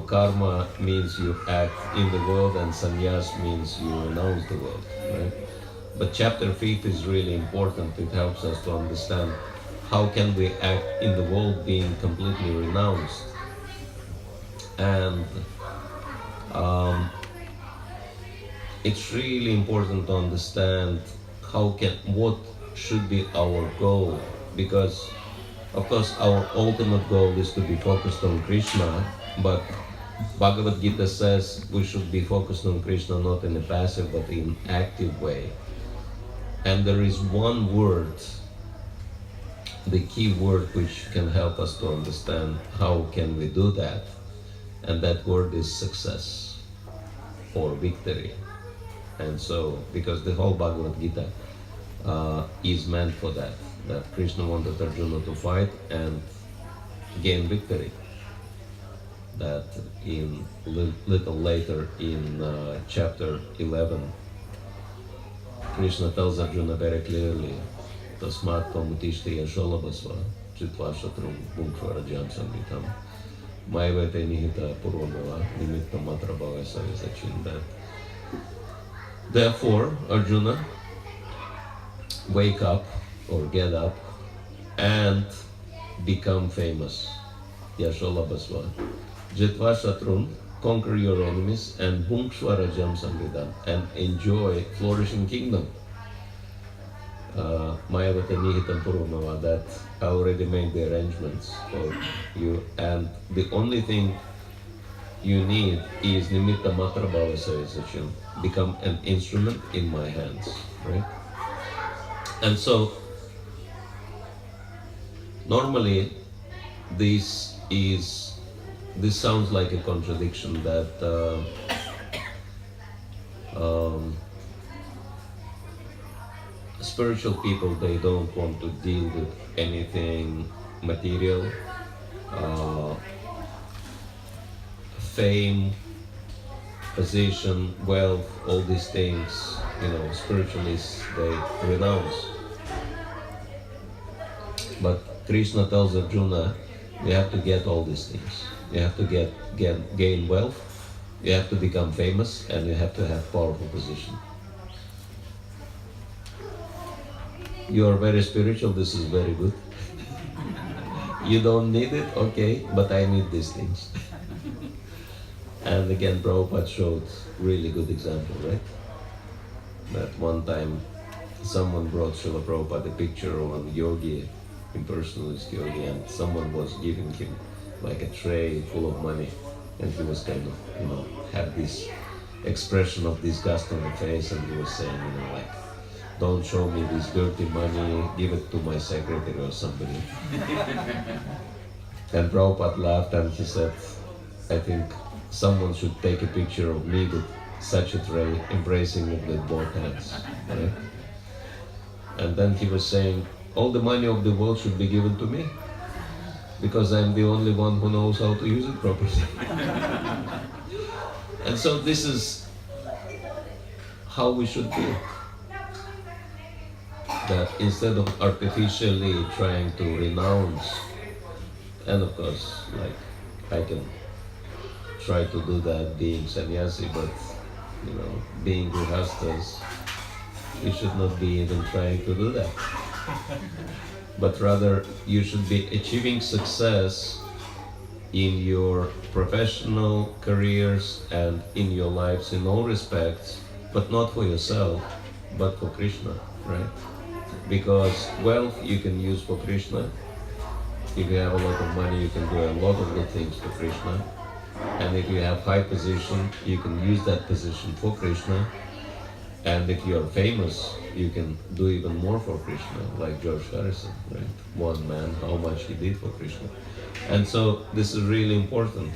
karma means you act in the world and sannyas means you renounce the world, right? But chapter 5 is really important. It helps us to understand how can we act in the world being completely renounced. And it's really important to understand what should be our goal, because of course our ultimate goal is to be focused on Krishna, but Bhagavat Gita says we should be focused on Krishna not in a passive but in active way. And there is one word, the key word which can help us to understand how can we do that, and that word is success or victory. And so, because the whole Bhagavad Gita is meant for that Krishna wanted Arjuna to fight and gain victory. That in little later in chapter 11, Krishna tells Arjuna very clearly, Tasmat Pamutishti Yasholabasva Chitva Shatrum Bhumkshva Rajam Samritam Maivate Nihita Purvamava Nimitta Matra Bhavasa Visachin. That therefore, Arjuna, wake up or get up and become famous. Yasholabasva. Jitva Shatrun, conquer your enemies, and Bhumkshva Rajam Samridam, and enjoy flourishing kingdom. Mayavata Nihitam Purvamava, that I already made the arrangements for you, and the only thing you need is Nimitta Matra Bhavasaya, become an instrument in my hands, right? And so, normally, this sounds like a contradiction that spiritual people, they don't want to deal with anything material, fame, position, wealth, all these things, spiritualists, they renounce. But Krishna tells Arjuna, you have to get all these things. You have to gain wealth, you have to become famous, and you have to have powerful position. You are very spiritual, this is very good. You don't need it, okay, but I need these things. And again, Prabhupada showed really good example, right? That one time someone brought Srila Prabhupada a picture of a yogi, impersonalist yogi, and someone was giving him like a tray full of money, and he was kind of, had this expression of disgust on the face, and he was saying, like, don't show me this dirty money, give it to my secretary or somebody. And Prabhupada laughed and he said, I think someone should take a picture of me with such a tray, embracing it with both hands, right? And then he was saying, all the money of the world should be given to me, because I'm the only one who knows how to use it properly. And so this is how we should be. That instead of artificially trying to renounce, and of course, like, I can try to do that being sannyasi, but, being grihasthas, you should not be even trying to do that. But rather, you should be achieving success in your professional careers and in your lives in all respects, but not for yourself, but for Krishna, right? Because wealth you can use for Krishna. If you have a lot of money, you can do a lot of good things for Krishna. And if you have high position, you can use that position for Krishna. And if you're famous, you can do even more for Krishna, like George Harrison, right? One man, how much he did for Krishna. And so this is really important.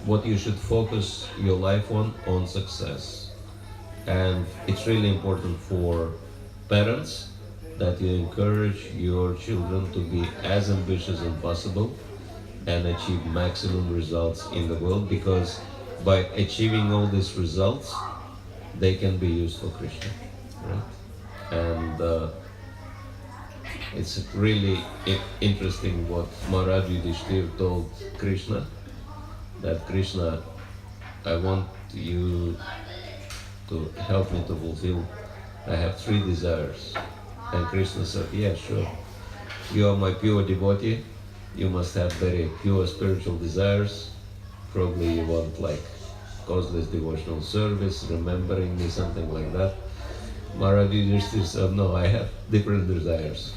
What you should focus your life on success. And it's really important for parents that you encourage your children to be as ambitious as possible and achieve maximum results in the world, because by achieving all these results, they can be used for Krishna, right? And it's really interesting what Maharaj Yudhishthira told Krishna, that Krishna, I want you to help me to fulfill, I have 3 desires. And Krishna said, yeah, sure. You are my pure devotee, you must have very pure spiritual desires. Probably you want like causeless devotional service, remembering me, something like that. Maharaj Yudhishthira said, no, I have different desires.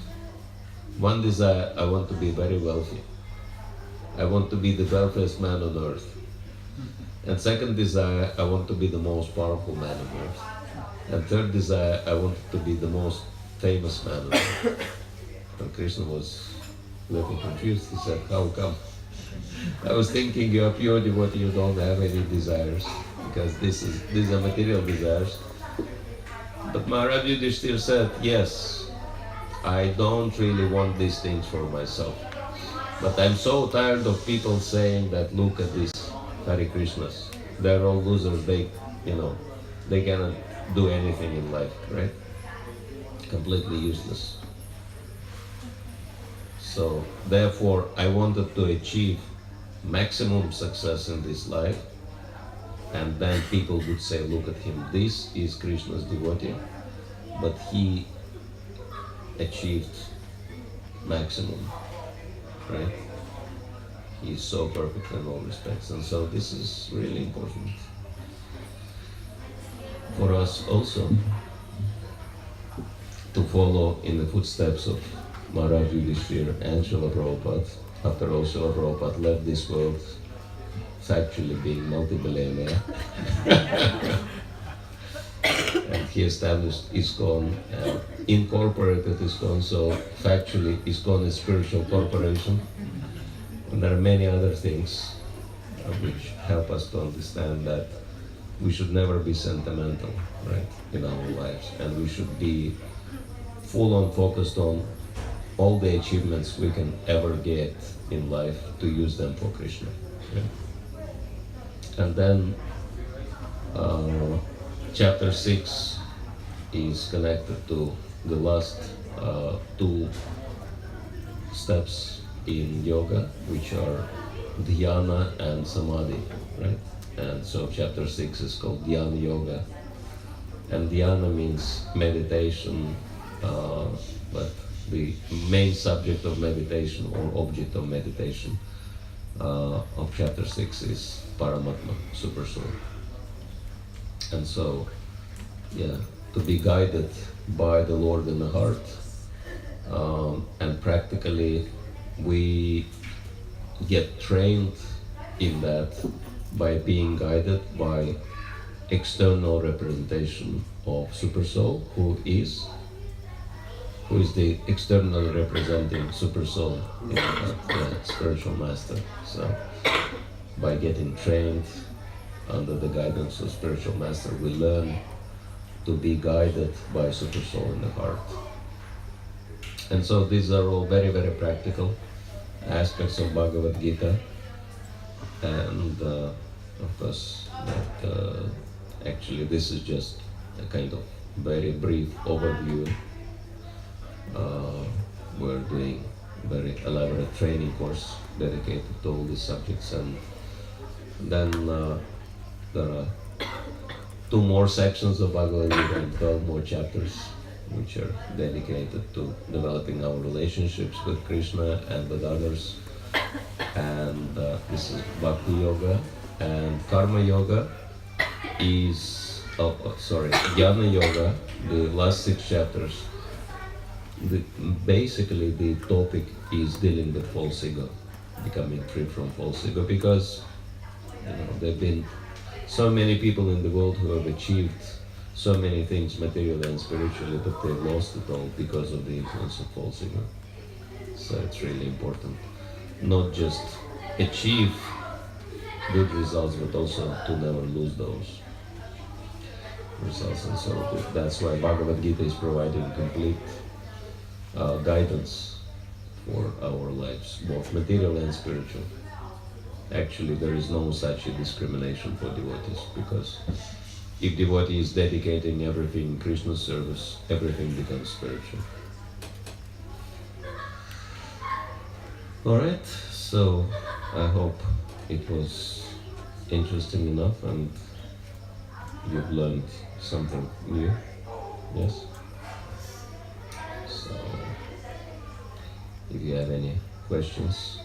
One desire, I want to be very wealthy. I want to be the wealthiest man on earth. And second desire, I want to be the most powerful man on earth. And third desire, I want to be the most famous man on earth. And Krishna was a little confused. He said, how come? I was thinking you are pure devotee, you don't have any desires, because these are material desires. But Maharaj Yudhishthira said, yes, I don't really want these things for myself. But I'm so tired of people saying that, look at these Hare Krishnas. They're all losers, they cannot do anything in life, right? Completely useless. So therefore, I wanted to achieve maximum success in this life, and then people would say, look at him, this is Krishna's devotee, but he achieved maximum, right? He is so perfect in all respects, and so this is really important for us also to follow in the footsteps of Maharaj Yudhishthira and Srila Prabhupada. After all, Srila Prabhupada left this world factually being multi-billionaire. And he established ISKCON and incorporated ISKCON, so factually ISKCON is spiritual corporation. And there are many other things which help us to understand that we should never be sentimental, right, in our lives. And we should be full-on focused on all the achievements we can ever get in life to use them for Krishna. Okay? And then chapter 6 is connected to the last 2 steps in yoga, which are dhyana and samadhi, right? And so chapter 6 is called Dhyana Yoga. And dhyana means meditation, but the main subject of meditation or object of meditation of chapter 6 is Paramatma, Super Soul. And so, yeah, to be guided by the Lord in the heart, and practically we get trained in that by being guided by external representation of Super Soul, who is the external representing Super Soul in the heart, the spiritual master. So by getting trained under the guidance of spiritual master, we learn to be guided by Super Soul in the heart. And so these are all very, very practical aspects of Bhagavat Gita. And of course, that, actually this is just a kind of very brief overview. We're doing very elaborate training course dedicated to all these subjects, and then there are 2 more sections of Bhagavad Gita and 12 more chapters which are dedicated to developing our relationships with Krishna and with others. And this is Bhakti Yoga, and Karma Yoga is, Jnana Yoga, the last 6 chapters. Basically the topic is dealing with false ego, becoming free from false ego, because there have been so many people in the world who have achieved so many things materially and spiritually, but they've lost it all because of the influence of false ego. So it's really important not just achieve good results, but also to never lose those results. And so that's why Bhagavat Gita is providing complete guidance for our lives, both material and spiritual. Actually, there is no such a discrimination for devotees, because if devotee is dedicating everything in Krishna's service, everything becomes spiritual. Alright, so I hope it was interesting enough and you've learned something new. Yes? So, if you have any questions.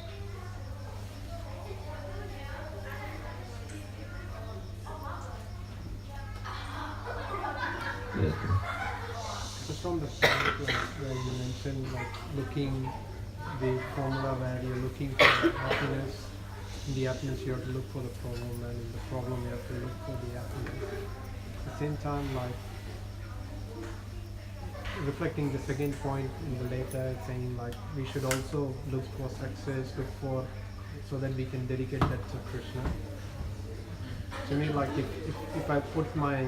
Yes. Just on the point where you mentioned like looking the formula where you're looking for happiness. In the happiness you have to look for the problem, and in the problem you have to look for the happiness. At the same time, like reflecting the second point in the later, saying like we should also look for success, look for so that we can dedicate that to Krishna. To me, like if I put my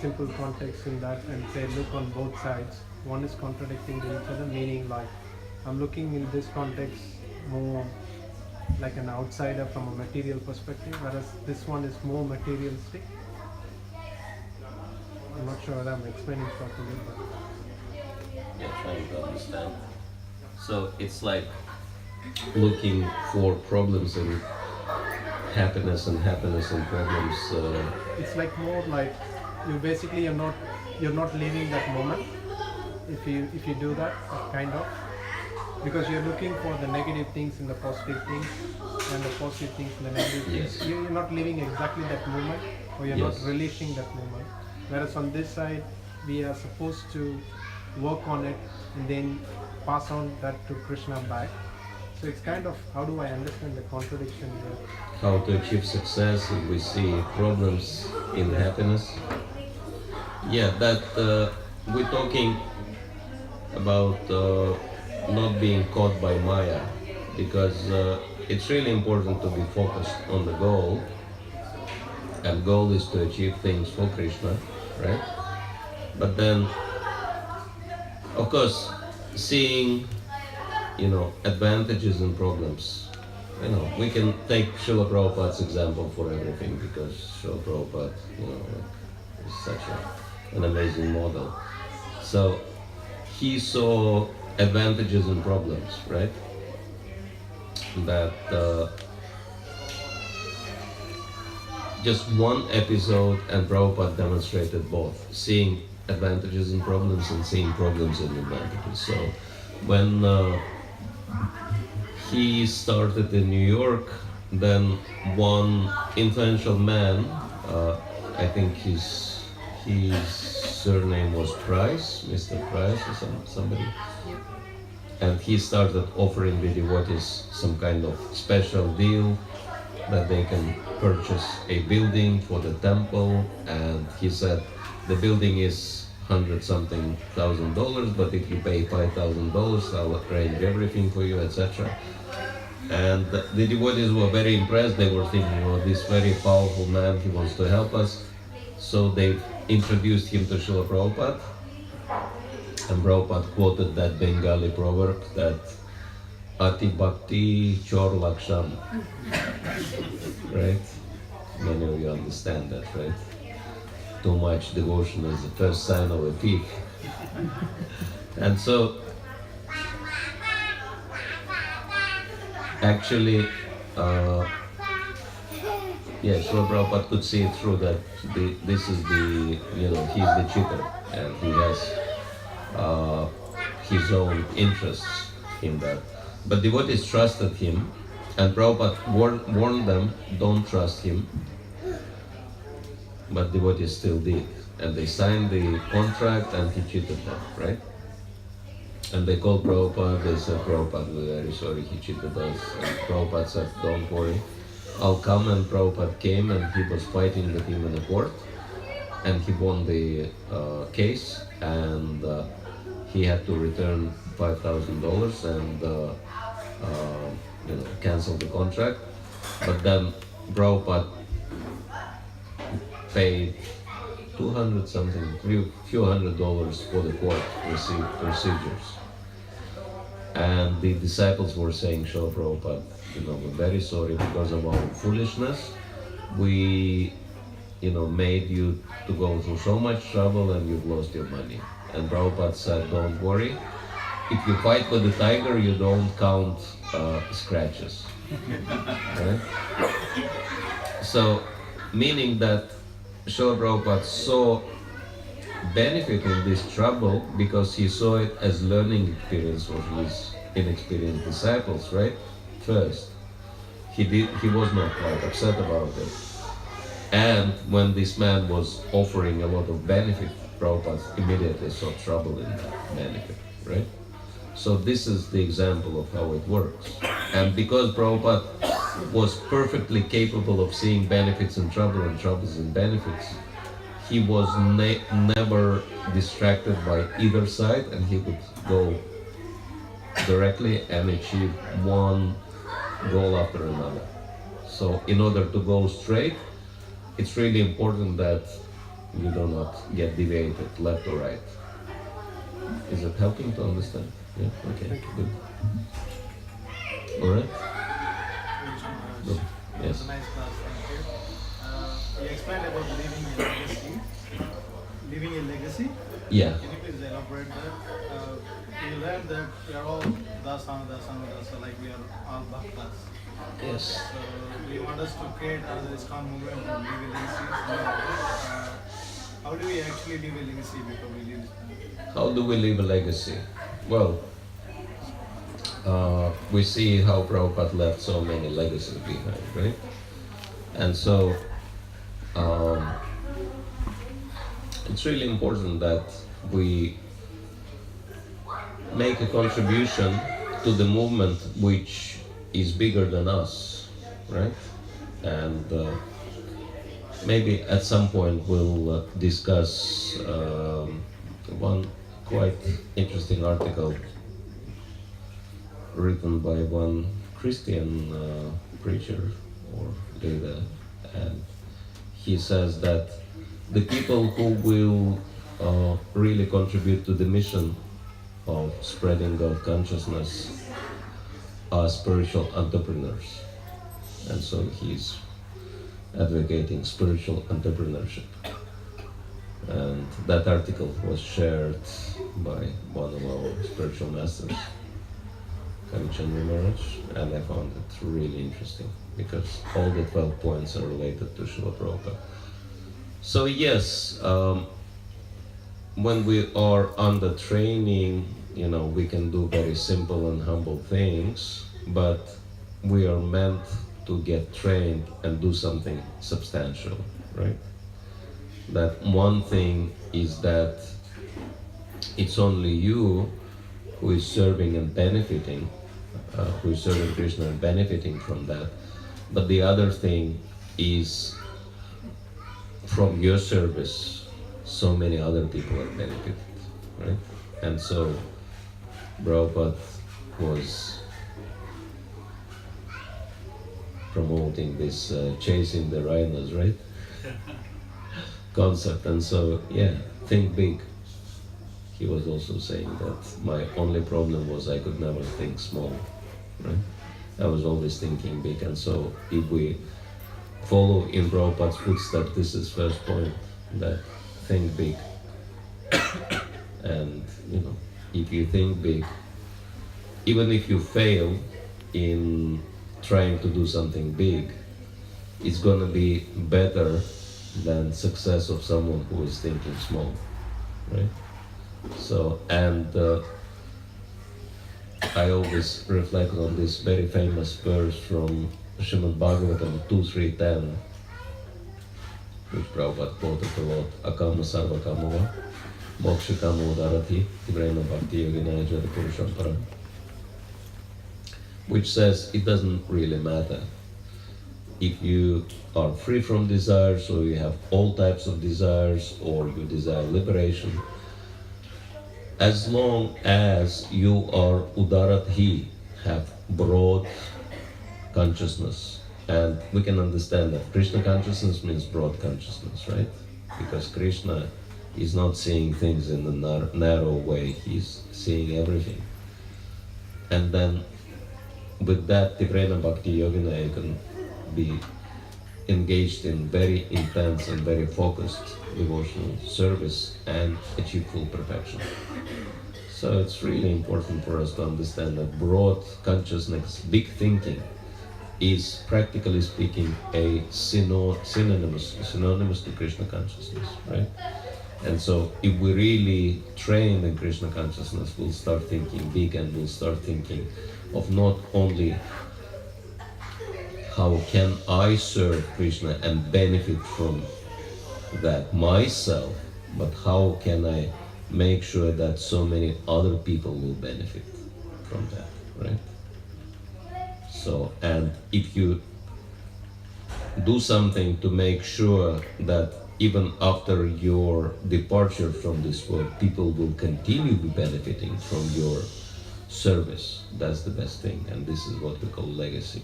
simple context in that and say look on both sides, one is contradicting to each other, meaning like I'm looking in this context more like an outsider from a material perspective, whereas this one is more materialistic. I'm not sure whether I'm explaining properly, but Yeah, trying to understand. So it's like looking for problems and happiness and problems. it's like more like you basically you're not living that moment if you do that kind of, because you're looking for the negative things in the positive things and the positive things in the negative Yes. things. You're not living exactly that moment, or you're Yes. not relishing that moment. Whereas on this side, we are supposed to work on it and then pass on that to Krishna back. So it's kind of, how do I understand the contradiction here? How to achieve success if we see problems in happiness. Yeah, that we're talking about not being caught by Maya, because it's really important to be focused on the goal, and goal is to achieve things for Krishna, right? But then, of course, seeing, advantages and problems. We can take Srila Prabhupada's example for everything, because Srila Prabhupada, is such an amazing model. So he saw advantages and problems, right? That just one episode, and Prabhupada demonstrated both, seeing advantages and problems and seeing problems and advantages. So when he started in New York, then one influential man, I think his surname was Price, Mr. Price or somebody, and he started offering the devotees some kind of special deal that they can purchase a building for the temple, and he said the building is $100-something thousand, but if you pay $5,000, I'll arrange everything for you, etc. And the devotees were very impressed. They were thinking, this very powerful man, he wants to help us. So they introduced him to Srila Prabhupada, and Prabhupada quoted that Bengali proverb that Ati Bhakti Chor Laksham. Right? Many of you understand that, right? Too much devotion is the first sign of a thief. And so, actually, Srila Prabhupada could see it through that this is he's the cheater, and he has his own interests in that. But devotees trusted him, and Prabhupada warned them, don't trust him. But devotees still did, and they signed the contract, and he cheated them, right? And they called Prabhupada. They said, Prabhupada, we're very sorry, he cheated us. And Prabhupada said, don't worry, I'll come. And Prabhupada came, and he was fighting with him in the court. and he won the case, and he had to return $5,000 and cancel the contract. But then Prabhupada paid 200 something, few $100 for the court procedures. And the disciples were saying, Srila Prabhupada, we're very sorry because of our foolishness. We, made you to go through so much trouble and you've lost your money. And Prabhupada said, don't worry. If you fight with the tiger, you don't count scratches. Right? So, meaning that Srila Prabhupada saw benefit in this trouble because he saw it as learning experience for his inexperienced disciples, right? First, he was not quite upset about it. And when this man was offering a lot of benefit, Prabhupada immediately saw trouble in that benefit, right? So this is the example of how it works. And because Prabhupada was perfectly capable of seeing benefits and trouble and troubles and benefits, he was never distracted by either side, and he could go directly and achieve one goal after another. So in order to go straight, it's really important that you do not get deviated left or right. Is it helping to understand? Yeah? Okay, good. Alright? Good. It was Yes. a nice class, thank you. You explained about leaving a legacy. Leaving a legacy? Yeah. Can you please elaborate that? We learned that we are all dasana, like we are all bhaktas. Yes. So do you want us to create another ISKCON movement and leave a legacy? How do we actually leave a legacy before we leave this planet? How do we leave a legacy? Well, we see how Prabhupada left so many legacies behind, right? And so, it's really important that we make a contribution to the movement which is bigger than us, right? And maybe at some point we'll discuss one quite interesting article written by one Christian preacher or leader, and he says that the people who will really contribute to the mission of spreading God consciousness are spiritual entrepreneurs. And so he's advocating spiritual entrepreneurship. And that article was shared by one of our spiritual masters, Kamichandra Maharaj, and I found it really interesting because all the 12 points are related to Srila Prabhupada. So yes, when we are under training, we can do very simple and humble things, but we are meant to get trained and do something substantial, right? That one thing is that it's only you who is serving and benefiting, who is serving Krishna and benefiting from that. But the other thing is from your service, so many other people are benefited, right? And so Prabhupada was promoting this chasing the rhinos, right? Concept. And so, yeah, think big. He was also saying that my only problem was I could never think small, right? I was always thinking big. And so if we follow in Prabhupada's footsteps, this is first point, that think big. And, if you think big, even if you fail in trying to do something big, it's gonna be better than success of someone who is thinking small, right? So, and I always reflect on this very famous verse from Srimad Bhagavatam 2.3.10, which Prabhupada quoted a lot, Akama Sarva Kamava, Moksha Kamo Dharati, Tivrena Bhakti Yoginaya Jada Purusham Param, which says it doesn't really matter if you are free from desires, or you have all types of desires, or you desire liberation, as long as you are udaradhi, have broad consciousness, and we can understand that Krishna consciousness means broad consciousness, right? Because Krishna is not seeing things in a narrow way, he's seeing everything. And then with that Tivrena Bhakti Yogina, you can be engaged in very intense and very focused devotional service and achieve full perfection. So it's really important for us to understand that broad consciousness, big thinking, is practically speaking a synonymous to Krishna consciousness, right? And so if we really train in Krishna consciousness, we'll start thinking big, and we'll start thinking of not only how can I serve Krishna and benefit from that myself, but how can I make sure that so many other people will benefit from that, right? So, and if you do something to make sure that even after your departure from this world, people will continue to be benefiting from your service, that's the best thing, and this is what we call legacy.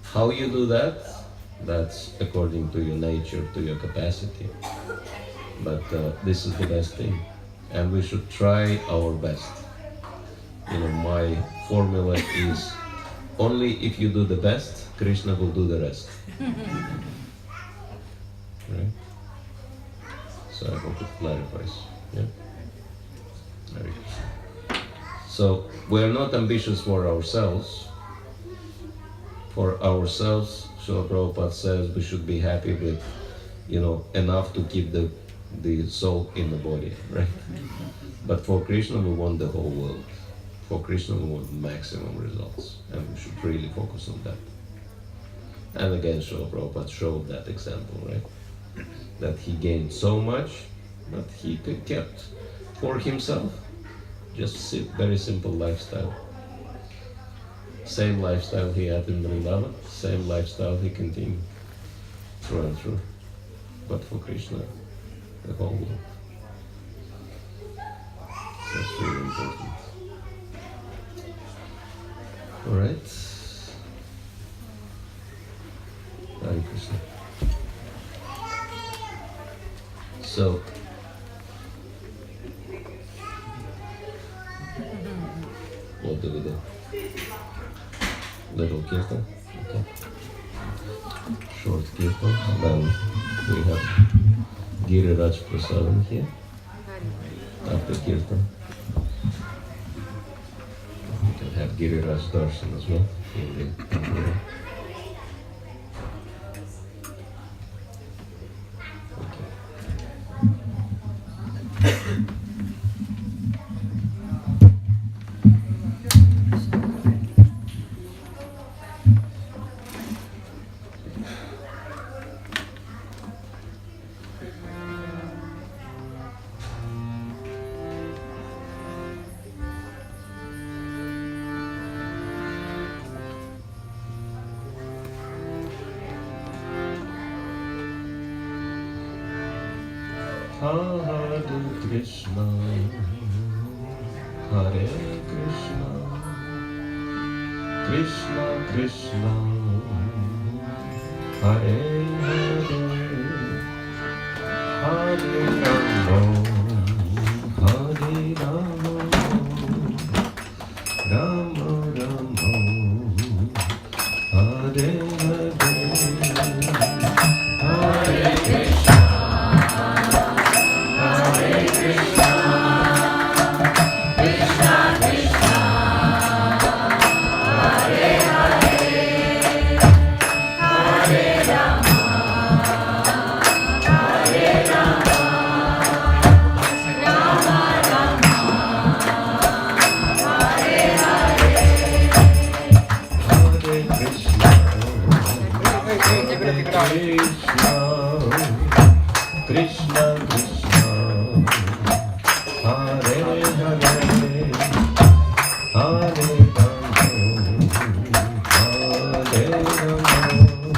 How you do that? That's according to your nature, to your capacity. But this is the best thing, and we should try our best. You know, my formula is only if you do the best, Krishna will do the rest. Right? So I hope it clarifies. Yeah? Very good. So we are not ambitious for ourselves. For ourselves, Srila Prabhupada says we should be happy with, enough to keep the soul in the body, right? But for Krishna, we want the whole world. For Krishna, we want maximum results, and we should really focus on that. And again, Srila Prabhupada showed that example, right? That he gained so much, but he kept for himself. Just very simple lifestyle. Same lifestyle he had in Vrindavan, same lifestyle he continued through and through. But for Krishna, the whole world. That's really important. Alright. Hare Krishna. So, what do we do? Little kirtan, okay. Short kirtan, then we have Giriraj Prasadam here. After kirtan, we can have Giriraj Darshan as well in the temple. Hare Krishna, Hare Krishna, Krishna Krishna, Hare Hare, Hare Rama, Hare Rama, Rama Rama, Hare Hare, Hare Krishna. Krishna Krishna, Hare Hare, Hare Rama, Hare Rama.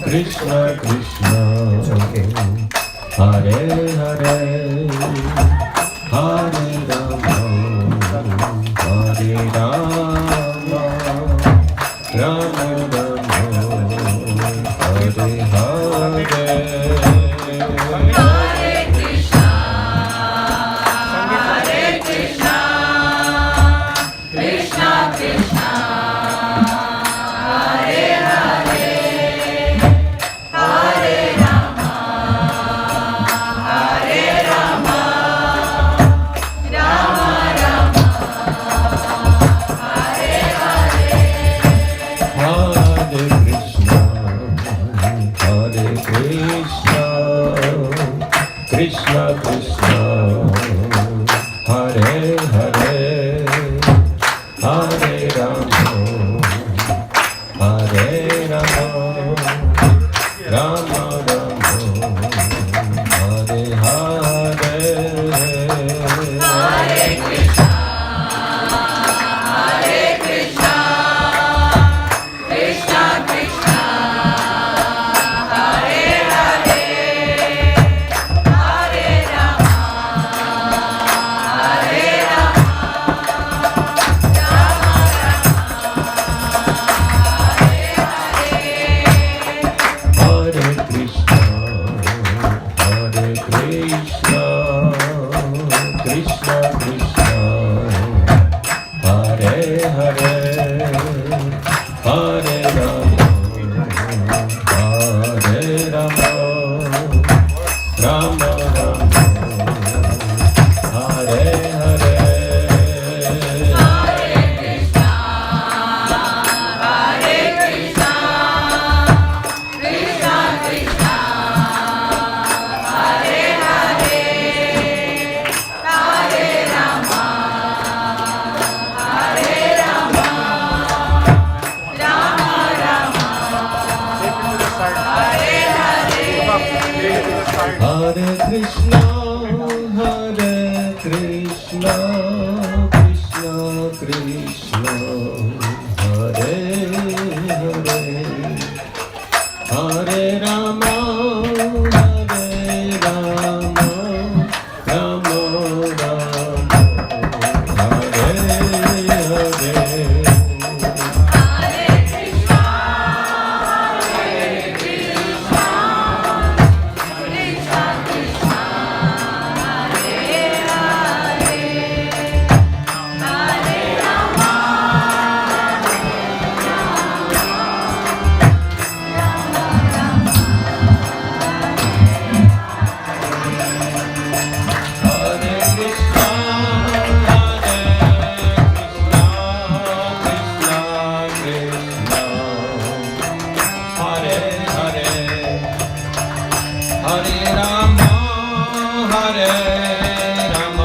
Krishna Krishna, Hare Hare, Hare Rama, Hare Rama, Rama Rama, Hare Hare. Krishna Krishna, Hare Hare, Hare Rama, Hare Rama, Rama Rama, Hare Hare. Hare Krishna, Krishna Krishna, Hare Hare. Krishna Krishna, Hare Hare, Hare Rama, Hare Rama, Rama Rama, Hare Hare. Hare Krishna, Hare Krishna, Krishna Krishna, Hare Hare, Hare Rama, Hare Rama,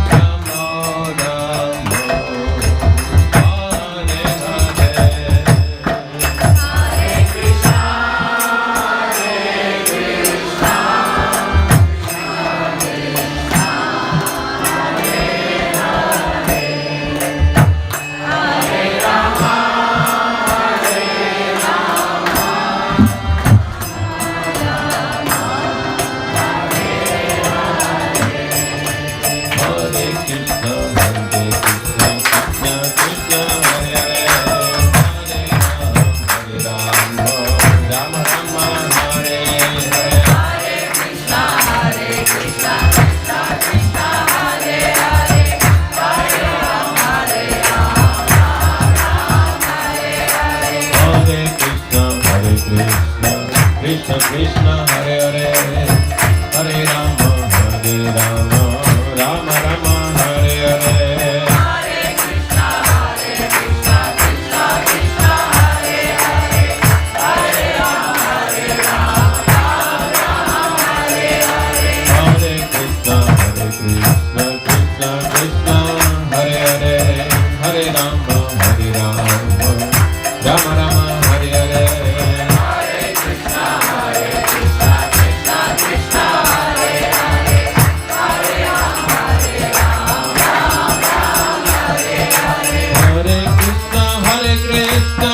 Rama Rama, Hare Hare. Krishna Krishna, Hare Hare, Hare Rama, Hare Rama, Rama Rama, Hare Hare. Hare Krishna, Krishna Krishna, Hare Hare, Hare Rama, Rama Rama, Hare Hare. Hare Krishna, Krishna Krishna, Hare Hare, Hare Rama, Rama Rama, Hare Hare. Krishna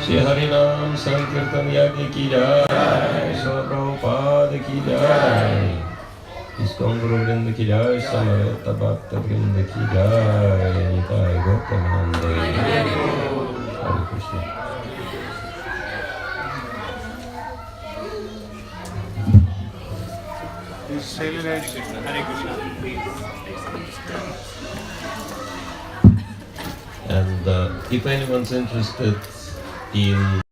Shri हरिनाम संकीर्तन यज्ञ की जय, श्रील प्रभुपाद की जय, ISKCON गुरु वृंद की जय, समवेत भक्त वृंद की जय, निताय गौतम नंद हरे Krishna. And if anyone's interested in